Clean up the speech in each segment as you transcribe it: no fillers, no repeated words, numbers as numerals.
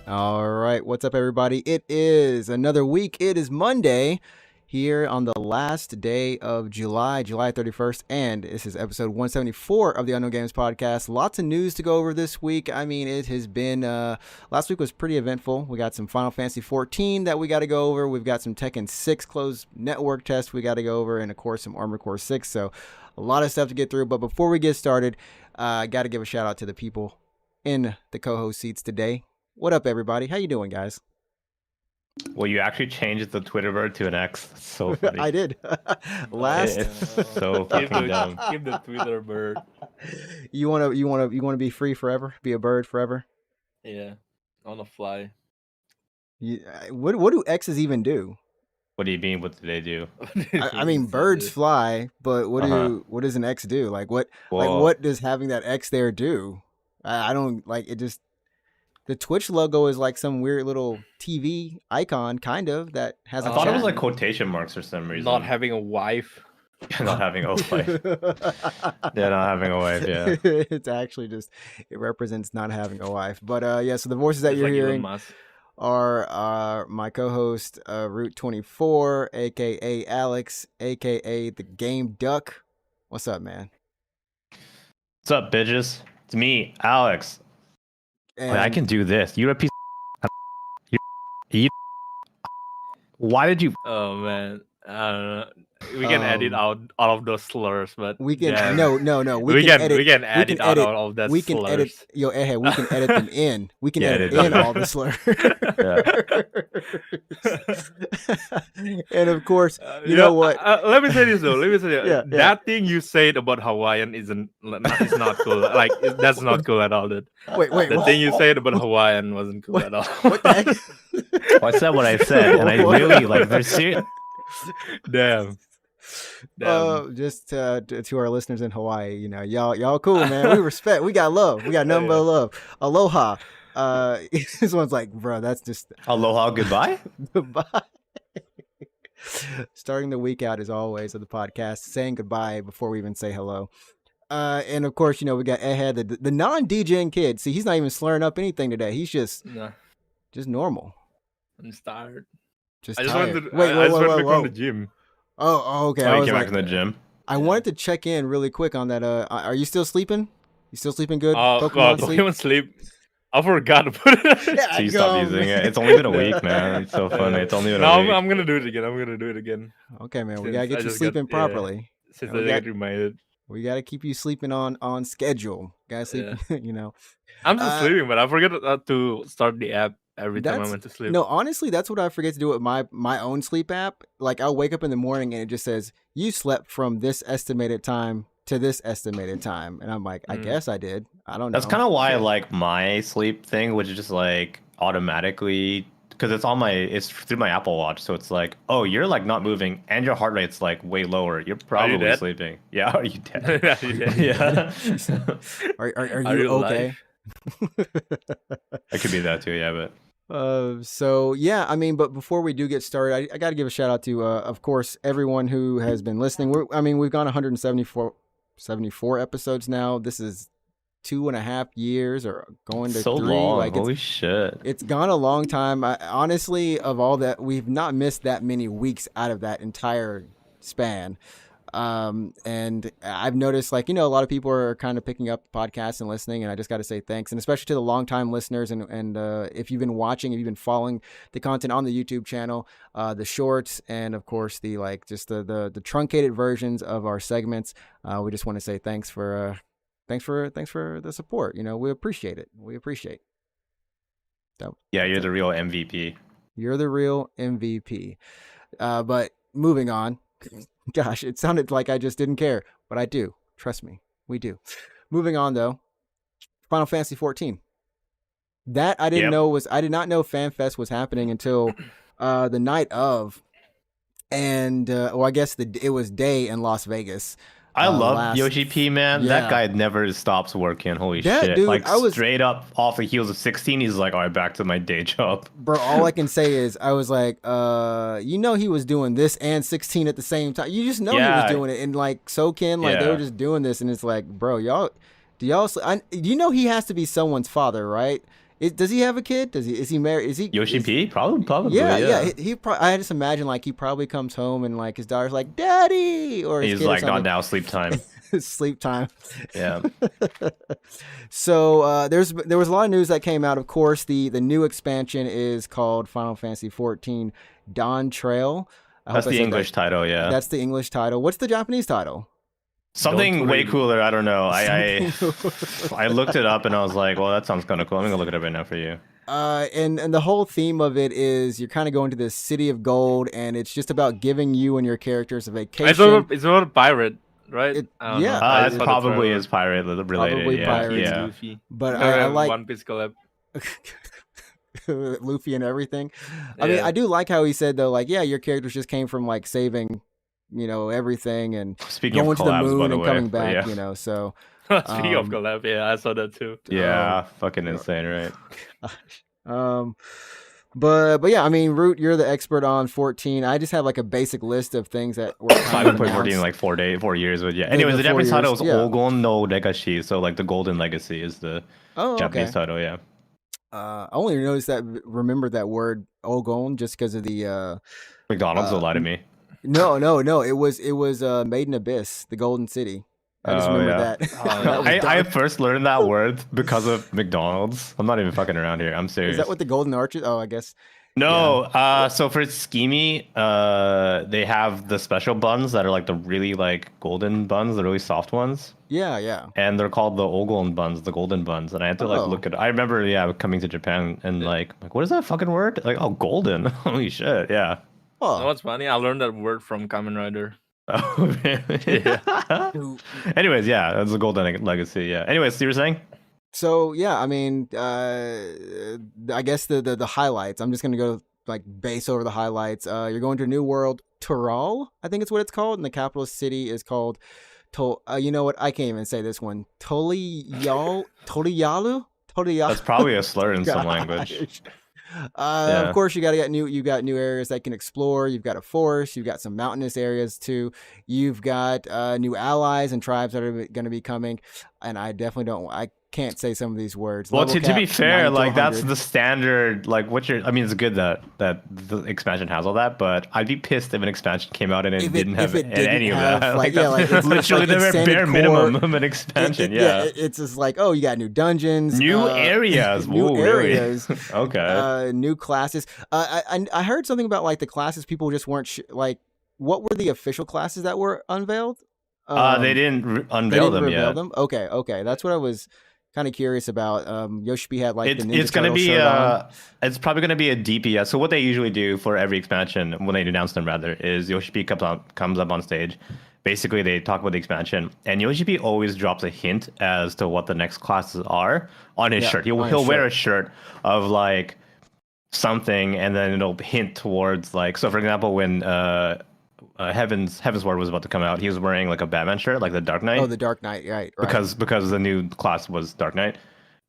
All right, what's up, everybody? It is another week. It is Monday here on the last day of July 31st, and this is episode 174 of the Unknown Games Podcast. Lots of news to go over this week. I mean, it has been, last week was pretty eventful. We got some Final Fantasy 14 that we got to go over. We've got some Tekken 6 closed network tests we got to go over, and of course, some Armored Core 6. So a lot of stuff to get through. But before we get started, I got to give a shout out to the people in the co-host seats today. What up, everybody? How you doing, guys? Well, you actually changed the Twitter bird to an X. That's so funny. I did. It's so fucking dumb. Give the Twitter bird. You wanna be free forever? Be a bird forever? Yeah, on the fly. What do X's even do? What do you mean? What do they do? I mean, birds fly, but what does an X do? Like what does having that X there do? I don't like it. Just the Twitch logo is like some weird little TV icon, kind of, that has. I thought it was like quotation marks for some reason. Not having a wife. Not having a wife. Yeah, not having a wife. Yeah. It's actually just it represents not having a wife. But yeah, so the voices that you're hearing are my co-host Root 24, aka Alex, aka the Game Duck. What's up, man? What's up, bitches? It's me, Alex. And I can do this. You're a piece of you. Why did you? Oh man, I don't know. We can edit out all of those slurs, but we can yeah. no. We can edit out all of that. We can slurs. edit. Yo, Ehe, we can edit them in. We can edit in all the slurs. And of course, you know what? Let me say this though. Yeah. That thing you said about Hawaiian is not cool. Like that's not cool at all. Dude. Wait. The thing you said about Hawaiian wasn't cool at all. What the heck? Well, I said what I said, and I really like. They're serious. Damn. Just to our listeners in Hawaii, you know, y'all cool, man. We respect. We got love. We got nothing but love. Aloha. This one's like, bro, that's just Aloha. Goodbye. Goodbye. Starting the week out as always of the podcast, saying goodbye before we even say hello. And of course, you know, we got Ehe, the non-DJing kid. See, he's not even slurring up anything today. He's just normal. I'm just tired. Just I just tired. wanted to come to the gym. Oh, okay. I came back from the gym. I wanted to check in really quick on that. Are you still sleeping? You still sleeping good? Pokemon sleep. I forgot to put it. Yeah, So you stopped using it. It's only been a week, man. It's so funny. It's only been a week. I'm gonna do it again. Okay, man. We gotta get you sleeping properly. Since I got reminded. We gotta keep you sleeping on schedule. Gotta sleep. You know. I'm just sleeping, but I forget to start the app every time I went to sleep. No, honestly, that's what I forget to do with my own sleep app. Like I'll wake up in the morning and it just says you slept from this estimated time to this estimated time, and I'm like, I guess I did. I don't know. That's kind of why I like my sleep thing, which is just like automatically, because it's through my Apple Watch, so it's like, oh, you're like not moving, and your heart rate's like way lower. You're probably sleeping. Yeah, are you dead? Yeah. Are you okay? It could be that too, yeah, but so yeah, I mean, but before we do get started, I got to give a shout out to of course everyone who has been listening. We've gone 174 episodes now. This is 2.5 years or going to so 3. long. Like holy shit, it's gone a long time. Honestly, of all that, we've not missed that many weeks out of that entire span. And I've noticed, like, you know, a lot of people are kind of picking up podcasts and listening, and I just got to say thanks, and especially to the longtime listeners. And if you've been watching, if you've been following the content on the YouTube channel, the shorts, and of course the like just the truncated versions of our segments, we just want to say thanks for the support. You know, we appreciate it. So, yeah, you're the real MVP. You're the real MVP. But moving on. Gosh, it sounded like I just didn't care, but I do. Trust me, we do. Moving on, though. Final Fantasy 14. That I didn't Yep. know was I did not know Fan Fest was happening until the night of, and well, I guess it was day in Las Vegas. I love last- Yoshi P, man. yeah. That guy never stops working. Holy That shit. dude, Like I was- straight up off the heels of 16, he's like, all right, back to my day job. Bro, all I can say is I was like, you know, he was doing this and 16 at the same time. You just know he was Yeah. doing it, and like Soken, like they Yeah. were just doing this, and it's like, bro, y'all, do you know he has to be someone's father, right? Does he have a kid? Is he married? Is he Yoshi P? Probably. Yeah. I just imagine like he probably comes home and like his daughter's like, "Daddy," or his He's kid or like, not something. now, sleep time. Sleep time. Yeah. So there was a lot of news that came out. Of course, the new expansion is called Final Fantasy XIV Dawntrail. That's the English title, yeah. That's the English title. What's the Japanese title? Something way Dawntrail. cooler. I don't know. I looked it up and I was like, well, that sounds kind of cool. I'm gonna look it up right now for you. And the whole theme of it is you're kind of going to this city of gold, and it's just about giving you and your characters a vacation. It's about a pirate, right? It- I don't yeah. know. I It saw the probably trailer. is pirate related. Probably yeah. pirate. It's Yeah. Luffy. But I like One Piece collab. Luffy and everything. I mean, Yeah. I do like how he said though, like, yeah, your characters just came from like saving, everything and Speaking going of to the collabs, by moon the and way, coming but back, yeah. So Speaking of Um, collab, yeah, I saw that too. Yeah, fucking insane, right? But yeah, I mean, Root, you're the expert on 14. I just have like a basic list of things that were I kind of haven't played 14 in announced. like 4 years, but yeah. The Anyways, the 4 Japanese title years, is yeah. Ogon no Legacy, so like the Golden Legacy is the Oh, Japanese okay. title, yeah. I only noticed remembered that word Ogon just because of the McDonald's will lie to me. no, it was Made in Abyss, the Golden City. I just Oh, remember yeah. that. Oh, That was I dumb. first learned that word because of McDonald's. I'm not even fucking around here. I'm serious. Is that what the Golden Arches? Oh, I guess. No, so for Schemy, they have the special buns that are like the really like golden buns, the really soft ones. Yeah. And they're called the Ogon buns, the golden buns. And I had to like Oh. look at I remember, coming to Japan and like what is that fucking word? Like, oh, golden. Holy shit, yeah. You know Oh, what's funny? I learned that word from Kamen Rider. Oh, really? Anyways, yeah, that's a golden legacy. Yeah. Anyways, you were saying? so yeah, I mean, I guess the highlights. I'm just gonna go like base over the highlights. You're going to a new world, Tural, I think it's what it's called, and the capital city is called you know what? I can't even say this one. Toliyalu. That's probably a slur in some language. Yeah. Of course, you got new areas that can explore. You've got a forest. You've got some mountainous areas too. You've got new allies and tribes that are going to be coming. And I can't say some of these words. Well, Level to be cap, fair, 90 to like that's 100. the standard. Like, I mean, it's good that the expansion has all that, but I'd be pissed if an expansion came out and it didn't have any of that. like, yeah, like that's it's literally like the extended bare core. minimum of an expansion. It's just like, oh, you got new dungeons, New areas. new Ooh, really? areas, Okay. new classes. I heard something about like the classes people just weren't like. What were the official classes that were unveiled? They didn't They unveil didn't them reveal yet. them. Okay, that's what I was kind of curious about. Yoshi P had like the Ninja It's gonna Turtle be shirt on. it's probably gonna be a DPS. So what they usually do for every expansion when they announce them rather is Yoshi P comes up on stage. Basically they talk about the expansion and Yoshi P always drops a hint as to what the next classes are on his Yeah, shirt. on his He'll wear shirt. a shirt of like something and then it'll hint towards like so for example when Heaven's Ward was about to come out, he was wearing like a Batman shirt, like the Dark Knight. Oh, the Dark Knight, right? because the new class was Dark Knight.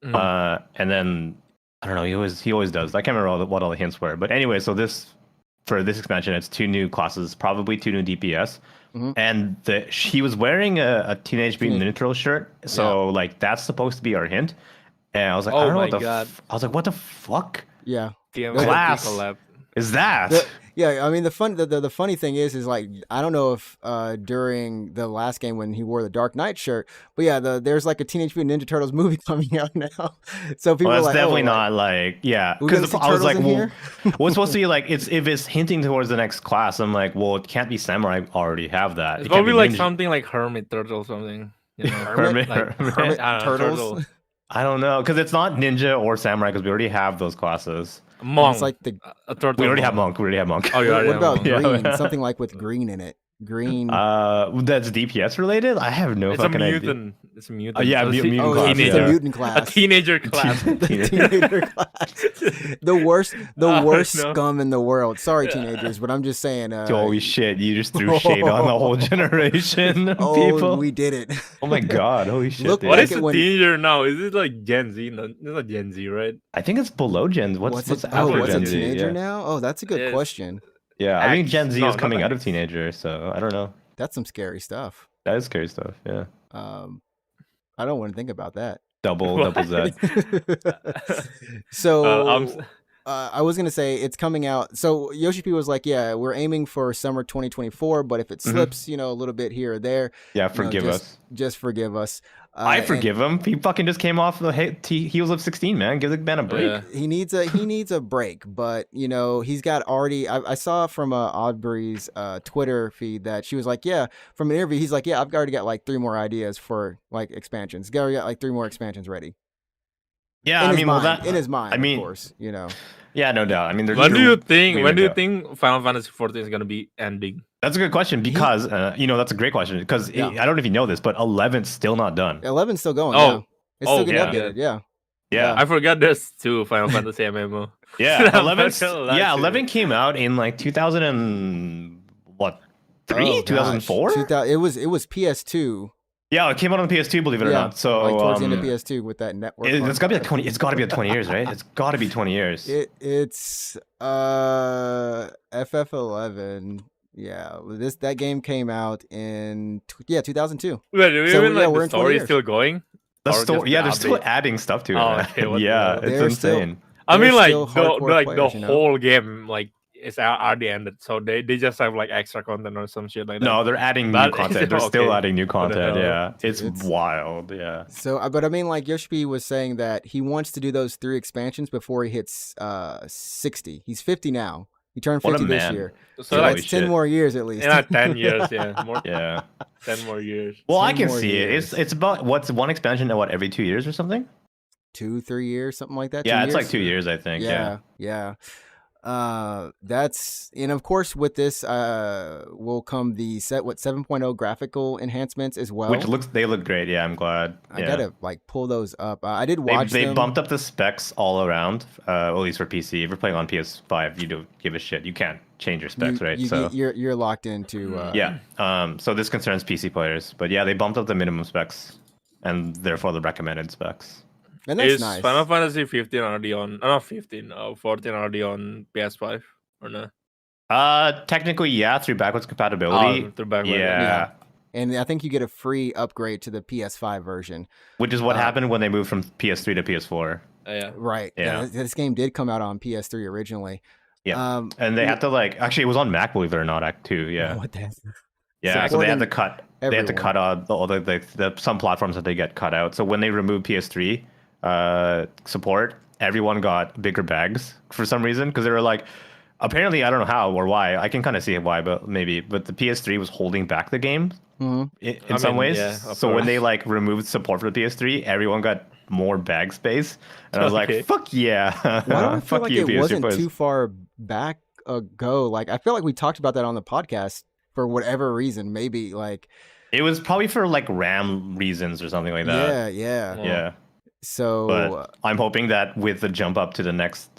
And then I don't know, he always does. I can't remember what all the hints were, but anyway, so for this expansion, it's 2 new classes, probably 2 new DPS, and he was wearing a Teenage Mutant Ninja Turtle shirt, so like that's supposed to be our hint. And I was like, I Oh don't know my what the God. I was like, what the fuck Yeah. Class. collab. is that? Yeah, I mean the funny thing is like I don't know if during the last game when he wore the Dark Knight shirt, but yeah, there's like a Teenage Mutant Ninja Turtles movie coming out now, so people Well, are that's like, definitely oh, not like we gonna because see I was turtles like, in well, here? what's supposed to be like if it's hinting towards the next class, I'm like, well, it can't be samurai. I already have that. It's It can't probably be like ninja. something like Hermit Turtle or something. You know? Hermit Hermit I don't know, turtles. turtle. I don't know because it's not ninja or samurai because we already have those classes. Monk. It's like the a turtle. We already have monk. We already have monk. Oh, you already what have about monk. Yeah. green? Something like with green in it. green. That's DPS related. I have no It's a fucking idea. mutant. It's a mutant. Yeah, So it's mutant Oh, class, it's teenager. a mutant class. A teenager class. The teenager class. The worst no. scum in the world. Sorry, Yeah. teenagers, but I'm just saying. Holy shit! You just threw shade on the whole generation of Oh, people. we did it. Oh my god! Holy shit! Look dude. What like is it a when- teenager now? Is it like Gen Z? No, it's not Gen Z, right? I think it's below Gen. What's it? after Oh, what's a Gen Z? teenager Yeah. now? Oh, that's a good Yes. question. Yeah, I think X. Gen Z No, is not coming out of X. teenager, so I don't know. That's some scary stuff. That is scary stuff. Yeah, I don't want to think about that. double What? Z. So I was gonna say it's coming out. So Yoshi P was like, "Yeah, we're aiming for summer 2024, but if it slips, a little bit here or there, Yeah, you know, forgive us. Just forgive us." I and forgive him. He fucking just came off the heels of 16, man. Give the man a break. Yeah. He needs a break, but he's got already. I saw from Aubrey's Twitter feed that she was like, "Yeah," from an interview, he's like, "Yeah, I've already got like 3 more ideas for like expansions. Got like 3 more expansions ready." Yeah, In I his mean, well, mind, that in his mind, I mean, of course, Yeah, no doubt. I mean, When do you think? leaving When do you it think Final Fantasy 14 is gonna be ending? That's a good question because that's a great question because Yeah. I don't know if you know this, but 11's still not done. 11's still going. Oh. Yeah. It's still Oh, getting yeah. updated. Yeah. Yeah, I forgot there's 2 Final Fantasy MMO. yeah. I'm 11. not gonna lie Yeah, to you. 11 came out in like 2000 and what? Oh, 2004? gosh. It was PS2. Yeah, it came out on the PS2, believe it or Yeah, not. So like towards the end of PS2 with that network. it's got to be like 20. It's got to be like 20 years, right? It's got to be 20 years. It's FF11. Yeah, that game came out in 2002. Wait, do you So, even yeah, like we're the in 20 story years. is still going? The Or story, just yeah, the they're still update? adding stuff to it. Oh, man. okay, what the Yeah, hell? it's They're still- insane. I They're mean, like still hardcore the players, whole game like is already ended, so they just have like extra content or some shit like that. No, they're adding new That- content. They're still okay. adding new What the content. hell? Yeah, it's It's- wild. Yeah. So, but I mean, like Yoshi P was saying that he wants to do those 3 expansions before he hits 60. He's 50 now. He turned What a 50 this man. year. So So Holy like that's 10 shit. more years at least. in like 10 years, yeah, more Yeah. 10 more years. Well, I 10 can more see years. it. It's about what's one expansion every 2 years or something. 2-3 years, something like that. Yeah, 2 it's years? like 2 years, I think. Yeah. Yeah. That's, and of course with this will come the 7.0 graphical enhancements as well. Which they look great. Yeah, I'm glad. I Yeah. gotta like pull those up. I did They, watch they them. bumped up the specs all around, at least for PC. If you're playing on PS5, you don't give a shit. You can't change your specs, right? So You're locked into. yeah. So this concerns PC players, but yeah, they bumped up the minimum specs and therefore the recommended specs. and that's Is nice. Final Fantasy 15 already on? Not 15. 14 already on PS5 or no? Technically, yeah, through backwards compatibility. Through backwards, yeah. Yeah. And I think you get a free upgrade to the PS5 version. Which is what happened when they moved from PS3 to PS4. Yeah. Right. Yeah. This game did come out on PS3 originally. Yeah. And they had to actually it was on Mac, believe it or not, Act 2. Yeah. What the heck? Yeah, so they had to Supporting cut. They had to everyone. cut out all the some platforms that they get cut out. So when they removed PS3 support, everyone got bigger bags for some reason because they were like, apparently I don't know how or why. I can kind of see why, but the PS3 was holding back the game Mhm. in some ways. yeah, of So when course. they removed support for the PS3, everyone got more bag space, and I was Okay. like, "Fuck yeah!" Why do I feel Fuck like you, it PS3 wasn't players. too far back ago? Like I feel like we talked about that on the podcast for whatever reason. Maybe like It was probably for RAM reasons or something like that. yeah. Yeah. Yeah. So But I'm hoping that with the jump up to the next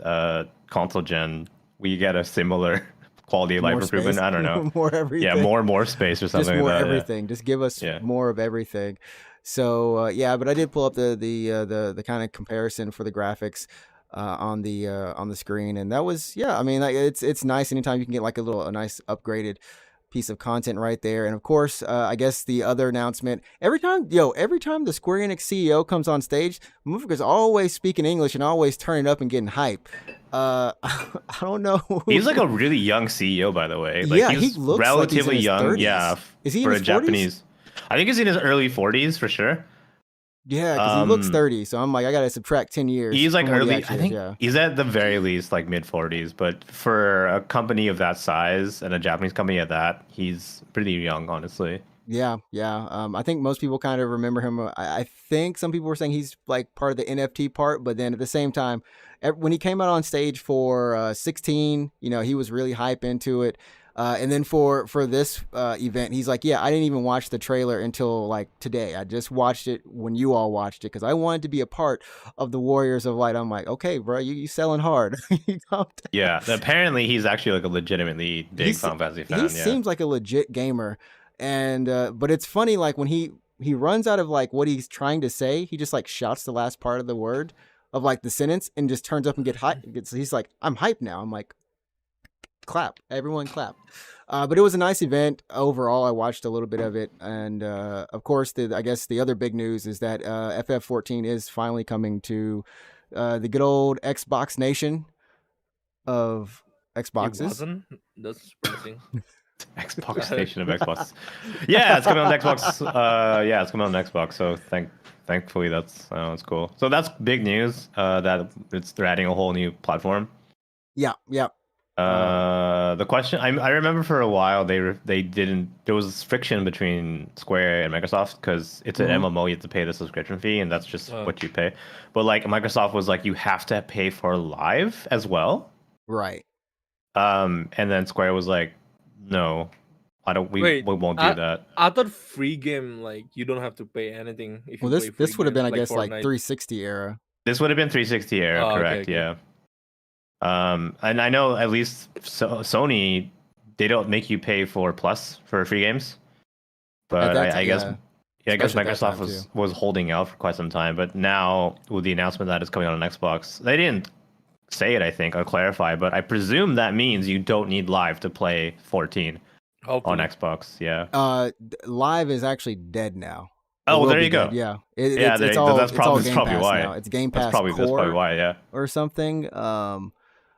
console gen, we get a similar quality of life more improvement. space, I don't know. more everything. Yeah, more space or something just more like that. yeah. everything. Just give us Yeah. more of everything. So yeah, but I did pull up the kind of comparison for the graphics on the screen, and that was I mean it's nice anytime you can get like a nice upgraded piece of content right there. And of course, I guess the other announcement every time the Square Enix CEO comes on stage, Mufika's always speaking English and always turning up and getting hype. I don't know. He's like a really young CEO, by the way. Yeah, he's he looks like he's relatively in his young. 30s. Yeah, Is he in for his a 40s? Japanese. I think he's in his early 40s for sure. Yeah, because he looks 30, so I'm like, I gotta subtract 10 years. He's like from what he early. actually I think is, yeah. he's at the very least like mid 40s. But for a company of that size and a Japanese company at that, he's pretty young, honestly. Yeah. I think most people kind of remember him. I think some people were saying he's like part of the NFT part, but then at the same time, when he came out on stage for 16, he was really hype into it. And then for this event, he's like, yeah, I didn't even watch the trailer until like today. I just watched it when you all watched it because I wanted to be a part of the Warriors of Light. I'm like, okay, bro, you selling hard. Yeah, apparently he's actually like a legitimately big Final Fantasy fan. He seems like a legit gamer, and but it's funny, like when he runs out of like what he's trying to say, he just like shouts the last part of the word of like the sentence and just turns up and get hype. He's like, I'm hyped now. I'm like, clap, everyone clap. But it was a nice event overall. I watched a little bit of it, and of course, I guess the other big news is that FF14 is finally coming to the good old Xbox Nation of Xboxes. It wasn't? That's surprising. Xbox Nation of Xbox. Yeah, it's coming on Xbox. Yeah, it's coming on Xbox. So thankfully that's cool. So that's big news. That they're adding a whole new platform. Yeah. The question I remember for a while they didn't. There was friction between Square and Microsoft because it's an MMO. You have to pay the subscription fee, and that's just what you pay. But like Microsoft was like, you have to pay for live as well. Right. And then Square was like, no, I don't. We won't do that. I thought free game, like you don't have to pay anything. If you play this would have been, I like guess, Fortnite. like 360 era. This would have been 360 era, correct? Okay. Yeah. And I know at least Sony, they don't make you pay for Plus for free games, but I guess Microsoft was holding out for quite some time. But now with the announcement that it's coming out on Xbox, they didn't say it, I think, or clarify, but I presume that means you don't need live to play 14 on Xbox. Yeah. Live is actually dead now. Oh, there you go. Yeah. That's probably why. Now. It's Game Pass that's probably why, yeah. Or something.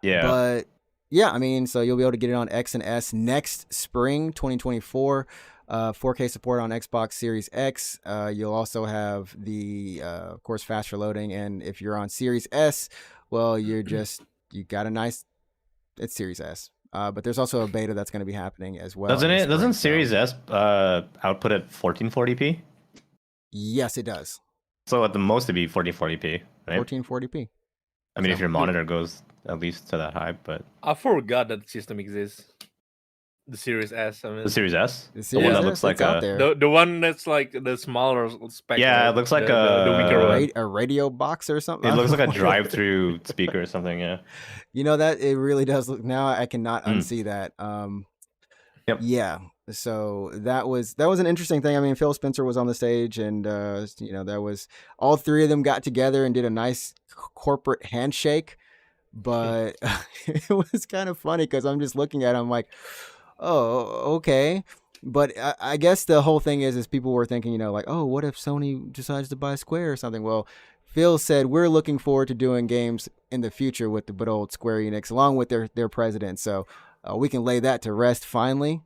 Yeah. But yeah, I mean, so you'll be able to get it on X and S next spring, 2024. 4K support on Xbox Series X. You'll also have the, of course, faster loading. And if you're on Series S, well, you got a nice, it's Series S. But there's also a beta that's going to be happening as well. Doesn't Series S output at 1440p? Yes, it does. So at the most it'd be 1440p, right? 1440p. I mean, if your monitor goes at least to that high, but I forgot that system exists. The Series S. I mean, the Series S, the one that looks like the one that's like the smaller spec. Yeah, it looks like a radio box or something. It looks like a drive-through speaker or something. Yeah, you know that it really does look. Now I cannot unsee that. Yep. Yeah. So that was an interesting thing. I mean, Phil Spencer was on the stage, and that was all three of them got together and did a nice corporate handshake. But it was kind of funny because I'm just looking at him like, oh, okay. But I guess the whole thing is people were thinking, like, oh, what if Sony decides to buy Square or something? Well, Phil said we're looking forward to doing games in the future with the good old Square Enix, along with their president. So we can lay that to rest finally.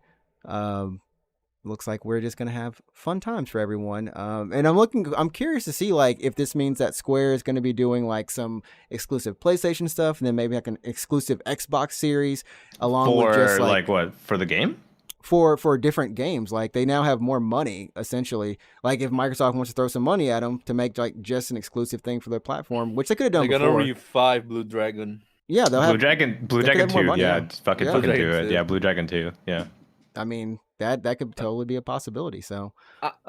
Looks like we're just gonna have fun times for everyone. And I'm curious to see like if this means that Square is gonna be doing like some exclusive PlayStation stuff, and then maybe like an exclusive Xbox series along with just like what for the game. For different games, like they now have more money essentially. Like if Microsoft wants to throw some money at them to make like just an exclusive thing for their platform, which they could have done before. They're gonna revive Blue Dragon. Yeah, they'll have Blue Dragon 2. Yeah, fucking do it. Yeah, Blue Dragon 2. Yeah. I mean that could totally be a possibility. So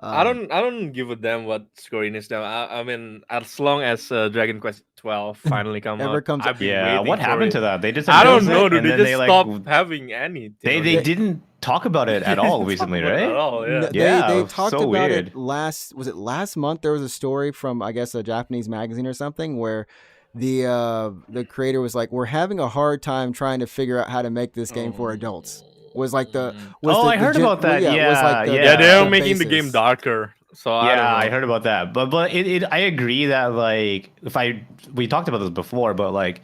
I don't give a damn what Square Enix does. I mean, as long as Dragon Quest 12 finally comes out. Yeah, what happened to that? They just I don't know, dude. They just stopped having anything. They didn't talk about it at all recently, right? At all, yeah. They talked about it last month. There was a story from I guess a Japanese magazine or something where the creator was like, we're having a hard time trying to figure out how to make this game for adults. I heard about that. They're making the game darker. So I heard about that. But I agree that like we talked about this before, but like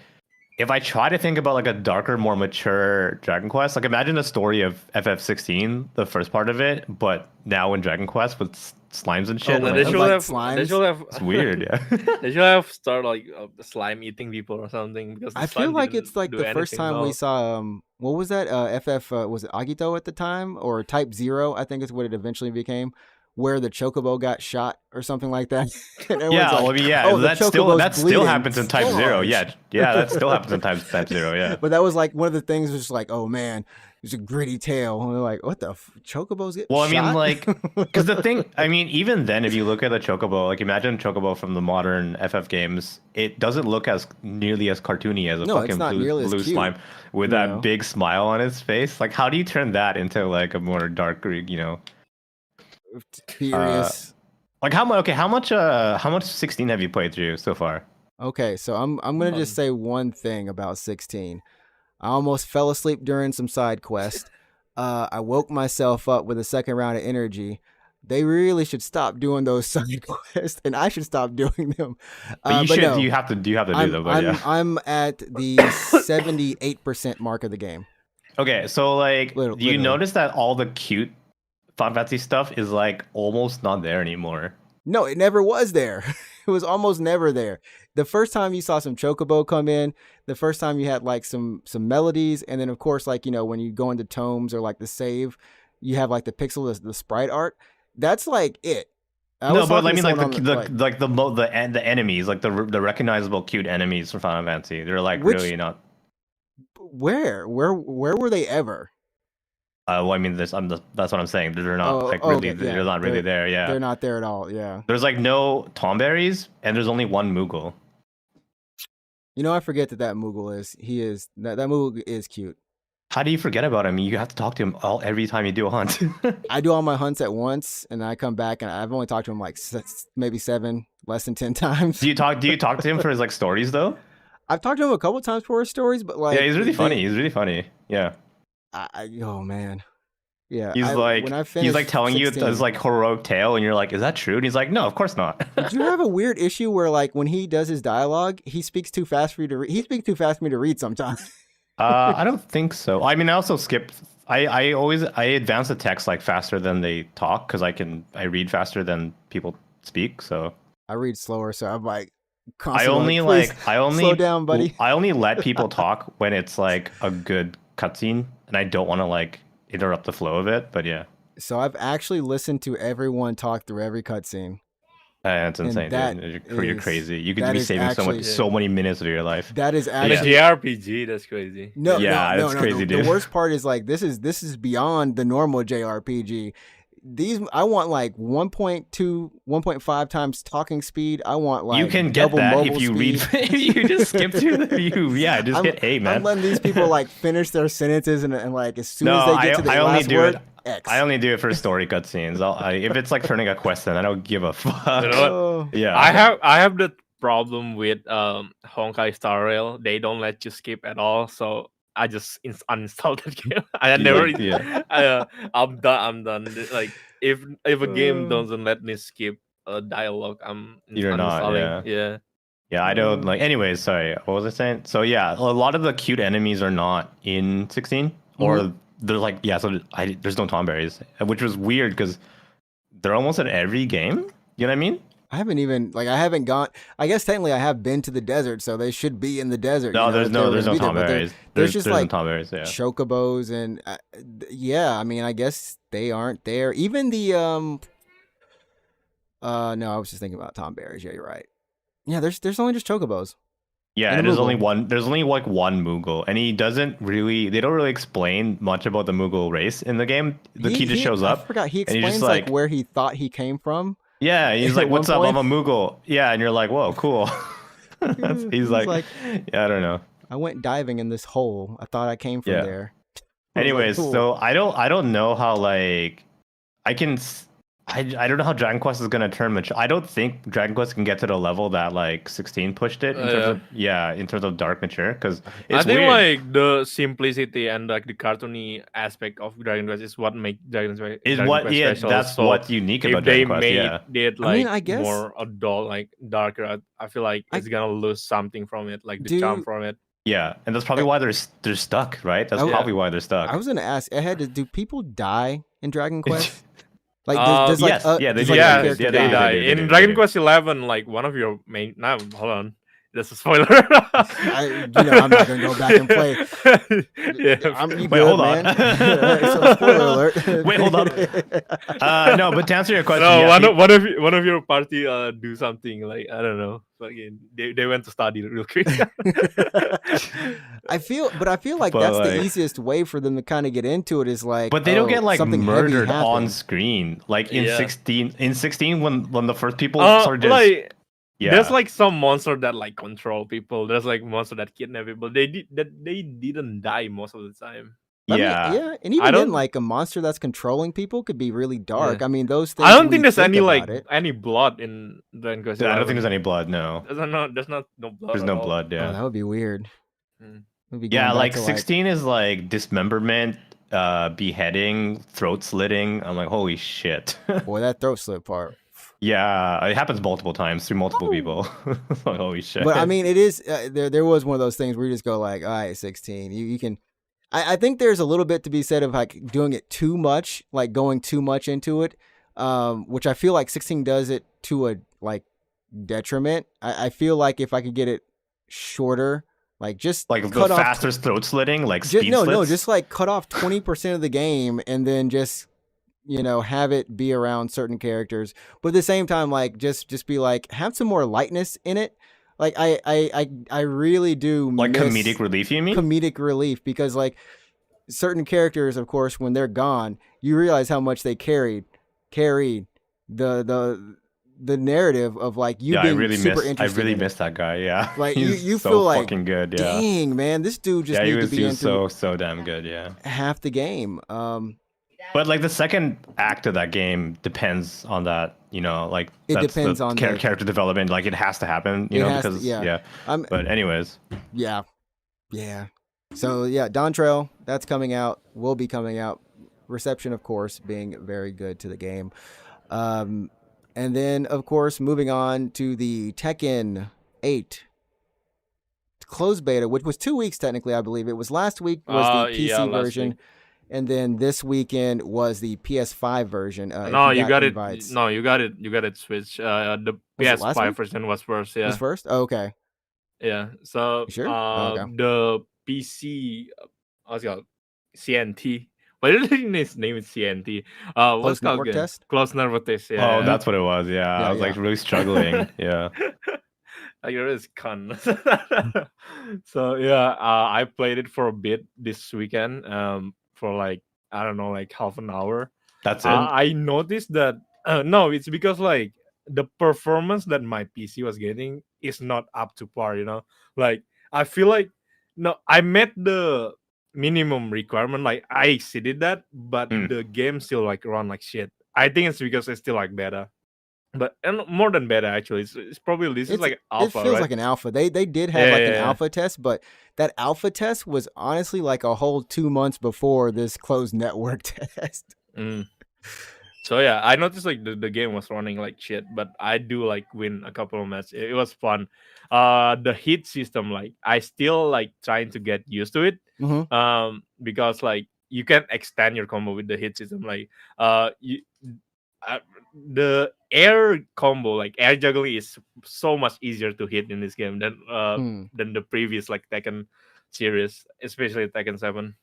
if I try to think about like a darker, more mature Dragon Quest, like imagine a story of FF16, the first part of it, but now in Dragon Quest with slimes and shit. They should have. It's weird, yeah. They should have started like slime eating people or something. Because I feel like it's like the first time we saw what was that? Was it Agito at the time or Type 0? I think is what it eventually became. where the chocobo got shot or something like that. And Yeah, everyone's well, I like, mean, yeah, "Oh, the that still chocobo's bleeding happens in Type Zero. large." Yeah, that still happens in Type Zero. Yeah. But that was like one of the things was just like, "Oh man, it's a gritty tale." And they're like, "What the chocobos get Well, I mean, shot?" like, because the thing, I mean, even then, if you look at the chocobo, like, imagine chocobo from the modern FF games, it doesn't look as nearly as cartoony as a No, it's fucking not nearly as blue cute, slime with you that know? big smile on his face. Like, how do you turn that into like a more darker, Furious. like how much? Okay, how much 16 have you played through so far? Okay, so I'm gonna just say one thing about 16. I almost fell asleep during some side quest. I woke myself up with a second round of energy. They really should stop doing those side quests, and I should stop doing them. But you but should. No, You have to do them. But yeah. I'm at the 78% mark of the game. Okay, so like, do you Literally. notice that all the cute Final Fantasy stuff is like almost not there anymore? No, it never was there. It was almost never there. The first time you saw some chocobo come in, the first time you had like some melodies, and then of course, like, you know, when you go into tomes or like the save, you have like the pixel, the sprite art. That's like it. No, but I mean, like the enemies, like the recognizable cute enemies from Final Fantasy, they're like really not. Where were they ever? Well, I mean, that's what I'm saying. They're not they're not really there. Yeah, they're not there at all. Yeah, there's like no tomberries, and there's only one Moogle. You know, I forget that Moogle is. He is that Moogle is cute. How do you forget about him? You have to talk to him every time you do a hunt. I do all my hunts at once, and I come back, and I've only talked to him like maybe 7, less than 10 times. Do you talk to him for his like stories though? I've talked to him a couple times for his stories, but like, yeah, he's really funny. He's really funny. Yeah. Oh man, yeah. He's like telling 16, you this like heroic tale, and you're like, "Is that true?" And he's like, "No, of course not." Do you have a weird issue where like when he does his dialogue, he speaks too fast for you to read? He speaks too fast for me to read sometimes. I don't think so. I mean, I also skip. I advance the text like faster than they talk because I read faster than people speak. So I read slower, so I'm like, I only slow down, buddy. I only let people talk when it's like a good cutscene, and I don't want to like interrupt the flow of it. But yeah. So I've actually listened to everyone talk through every cutscene. That's insane, dude. You're crazy. You could be saving so many minutes of your life. That is actually a JRPG. That's crazy. No, that's crazy, dude. The worst part is like this is beyond the normal JRPG. These I want like 1.2, 1.5 times talking speed. I want like you can get that if you speed. read. You just skip through the view. Yeah, just hit A, man. I'm letting these people like finish their sentences and like as soon as they get to the last word. X. I only do it for story cutscenes. If it's like turning a quest, then I don't give a fuck. You know what? Yeah, I have the problem with Honkai Star Rail. They don't let you skip at all, so I just uninstalled that game. I never. I'm done. Like if a game doesn't let me skip a dialogue, I'm You're uninstalling. Not. Yeah, I don't like. Anyways, sorry. What was I saying? So yeah, a lot of the cute enemies are not in 16, or they're like So there's no tomberries, which was weird because they're almost at every game. You know what I mean? I haven't gone. I guess technically I have been to the desert, so they should be in the desert. No, there's no tomberries. There's just like tomberries, chocobos, and I mean, I guess they aren't there. Even the no, I was just thinking about tomberries. Yeah, you're right. Yeah, there's only just chocobos. Yeah, and there's only one. There's only like one Moogle, and they don't really explain much about the Moogle race in the game. He just shows up. I forgot. He explains like where he thought he came from. Yeah, he's like, "What's up? I'm a Moogle." Yeah, and you're like, "Whoa, cool." he's like, "Yeah, I don't know." I went diving in this hole. I thought I came from there. Anyways, cool. So I don't know how like I don't know how Dragon Quest is gonna turn mature. I don't think Dragon Quest can get to the level that like 16 pushed it in terms of dark mature, because I think weird. Like the simplicity and like the cartoony aspect of Dragon Quest is what makes Dragon Quest special. That's so what's unique about Dragon Quest. If they made it like I guess, more adult, like darker, I feel like it's gonna lose something from it, like the charm from it. Yeah, and that's probably why they're stuck, right? That's probably why they're stuck. I was gonna ask, do people die in Dragon Quest? Like, they die. In Dragon Quest 11, like one of your main. No, hold on. That's a spoiler. I'm not gonna go back and play. Yeah. Wait, hold on. So spoiler alert. Wait, hold on. No, but to answer your question, No, yeah, one of your party do something like I don't know. Fucking they went to study real quick. I feel like But, that's like- the easiest way for them to kind of get into it is like. but they don't get like something heavy murdered on happened. screen. Like in Yeah. 16 when the first people Uh, sort of just like yeah. there's like some monster that like control people. There's like monster that kidnap people. They didn't die most of the time. I mean, yeah. yeah, and even then, like a monster that's controlling people could be really dark. Yeah. I mean, those things. I don't when think you there's any about like it, any blood in Dragon Quest. I don't think there's any blood. No, There's not no blood. there's at no all. blood. Oh, Yeah. that would be weird. Mm. We'd be Yeah, going back like to, 16 is like dismemberment, beheading, throat slitting. I'm like, holy shit. Boy, that throat slit part. Yeah, it happens multiple times through multiple people. Like, holy shit. But I mean, it is there was one of those things where you just go like, all right, 16. You can. I think there's a little bit to be said of like doing it too much, like going too much into it, which I feel like 16 does it to a like detriment. I feel like if I could get it shorter, like just like the cut off fastest throat slitting, like speed no, slits. just like cut off 20% of the game and then just have it be around certain characters, but at the same time, like just be like have some more lightness in it. Like I really do like miss comedic relief, you mean? comedic relief because like certain characters, of course, when they're gone, you realize how much they carried the narrative of like you being super interested. I really in it. miss that guy. Yeah, Like He's you so feel like fucking good. Yeah, dang man, this dude just yeah, he needs was, to be he was into so damn good. Yeah, half the game. but like the second act of that game depends on that. Like It that's depends the on the- character development. Like it has to happen. You It know, has to- because yeah. But anyways, Yeah. So yeah, Dawntrail, that's coming out. Will be coming out. Reception, of course, being very good to the game. And then, of course, moving on to the Tekken 8 closed beta, which was 2 weeks technically, I believe. It was last week was the PC yeah, last version, week. and then this weekend was the PS5 version. If No, you got invites. it. No, you got it. You got it. Switch. The Was it last PS5 week? version was first. Yeah. Was first? Oh, okay. Yeah. So You sure? Oh, okay. the PC, what's it called? CNT. Why did his name is CNT? What's Closed it called network again? test? Close network test. Yeah. oh, that's what it was. Yeah, Yeah, I was like yeah. really struggling. Yeah. Like you're just con. So yeah, I played it for a bit this weekend. For like I don't know, like half an hour. That's it. I noticed that no, it's because like the performance that my PC was getting is not up to par. Like I feel like no, I met the minimum requirement. Like I exceeded that, but the game still like run like shit. I think it's because it's still like beta. But and more than beta, actually, it's probably this is like alpha. It feels right? like an alpha. They did have Yeah, like an yeah. alpha test, but that alpha test was honestly like a whole 2 months before this closed network test. So yeah, I noticed like the game was running like shit, but I do like win a couple of matches. It was fun. The hit system, like I still like trying to get used to it. Mhm. Because like you can extend your combo with the hit system. Like the air combo, like air juggling, is so much easier to hit in this game than the previous like Tekken series, especially Tekken 7.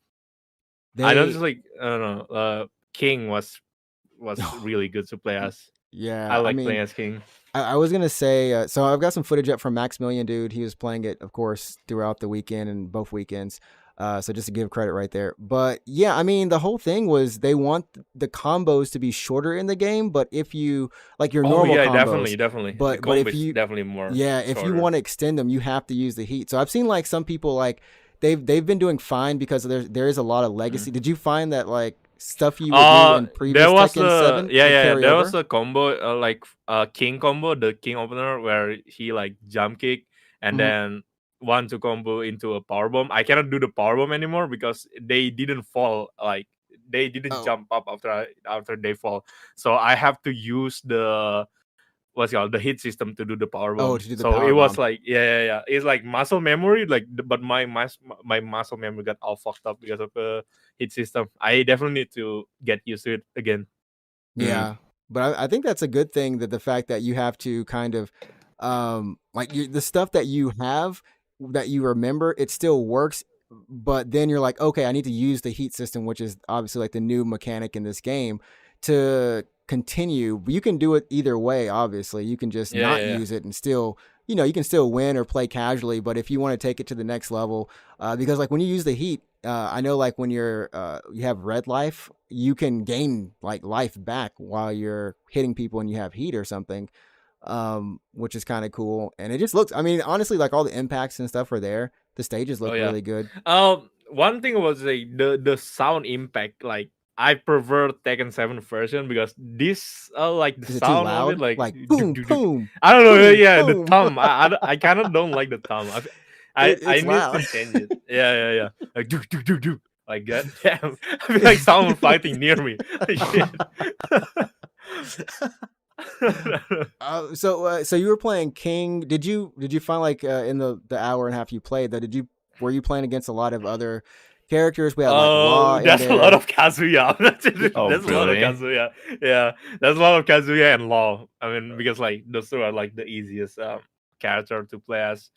I noticed like I don't know, King was really good to play as. Yeah, I like mean, playing as King. I was gonna say, so I've got some footage up from Maximilian, dude. He was playing it, of course, throughout the weekend and both weekends. So just to give credit right there. But yeah, I mean, the whole thing was they want the combos to be shorter in the game, but if you like your normal combos, definitely. But The if combo is you definitely more. if you shorter. want to extend them, you have to use the heat. So I've seen like some people like they've been doing fine because there is a lot of legacy. Did you find that like stuff you would do in previous there was Tekken 7 there was a combo like King combo, the King opener where he like jump kick and then 1-2 combo into a power bomb. I cannot do the power bomb anymore because they didn't fall, like they didn't jump up after they fall. So I have to use the the hit system to do the power bomb. to do the so power it was bomb. like it's like muscle memory, like but my muscle memory got all fucked up because of the hit system. I definitely need to get used to it again. Yeah, but I think that's a good thing, that the fact that you have to kind of like the stuff that you have that you remember, it still works. But then you're like, okay, I need to use the heat system, which is obviously like the new mechanic in this game, to continue. You can do it either way. Obviously, you can just not use it and still, you can still win or play casually. But if you want to take it to the next level, because like when you use the heat, I know like when you have red life, you can gain like life back while you're hitting people and you have heat or something, which is kind of cool. And it just looks, I mean, honestly, like all the impacts and stuff are there. The stages look really good. One thing was the sound impact. Like I prefer Tekken 7 version because this like the sound of it like boom boom. I don't know. Boom. The thumb. I kind of don't like the thumb. I need loud. to change it. Yeah. Like do like that. Damn. I feel like someone fighting near me. So you were playing King. Did you find like in the hour and a half you played that were you playing against a lot of other characters? We had like Law. There's a lot of Kazuya. There's a lot of really? Kazuya. Yeah, there's a lot of Kazuya and Law. I mean, because like those two are like the easiest character to play as.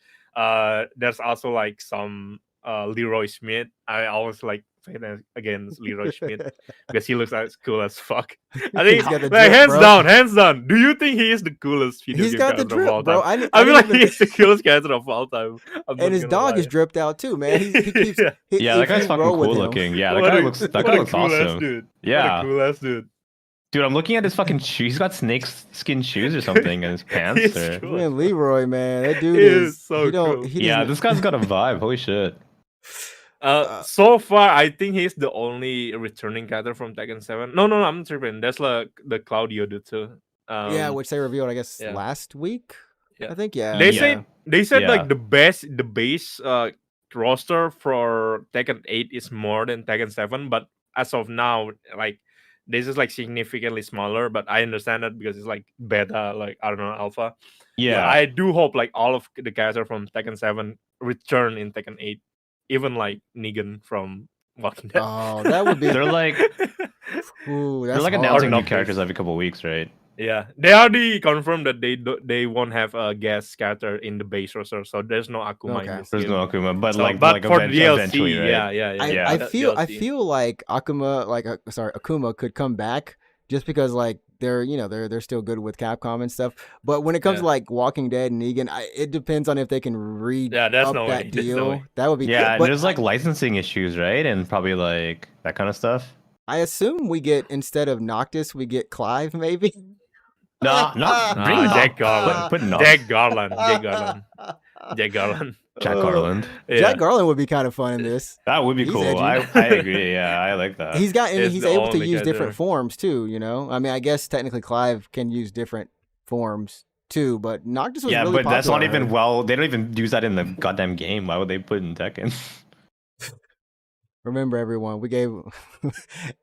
There's also like some Leroy Smith. I always like playing against Leroy Smith because he looks as cool as fuck. I think like, hands down. Do you think he is the coolest video game character of all time? Bro. I feel like he is the coolest character of all time. And his dog is dripped out too, man. He keeps that guy's fucking cool looking. Yeah, that guy looks awesome. Dude. Yeah, what a cool ass dude. Dude, I'm looking at his fucking shoes. He's got snake skin shoes or something in his pants. Cool. Man, Leroy, man, that dude is so cool. This guy's got a vibe. Holy shit. So far, I think he's the only returning character from Tekken 7. No, I'm tripping. That's like the Claudio dude too. Which they revealed, I guess, last week. I think, They said like the base roster for Tekken 8 is more than Tekken 7, but as of now, like this is like significantly smaller. But I understand that because it's like beta, like I don't know, alpha. Yeah, but I do hope like all of the characters from Tekken 7 return in Tekken 8. Even like Negan from Walking Dead. Oh, that would be. They're like, they're like announcing new characters every couple of weeks, right? Yeah, they already confirmed that they won't have a guest character in the base roster, so there's no Akuma. In this there's game. no Akuma, but so, like for DLC, eventually, right? Yeah. I feel like Akuma could come back just because like they're still good with Capcom and stuff. But when it comes to like Walking Dead and Negan, it depends on if they can read that deal. That would be but there's like licensing issues, right? And probably like that kind of stuff. I assume we get, instead of Noctis, we get Clive, maybe. No, not bring Jack Garland. Jack Garland. Jack Garland. Jack Garland would be kind of fun in this. That would be cool. I agree. Yeah, I like that. He's able to use different forms too. I mean, I guess technically Clive can use different forms too, but Noctis was really popular. But that's not even they don't even use that in the goddamn game. Why would they put it in Tekken? Remember, everyone, we gave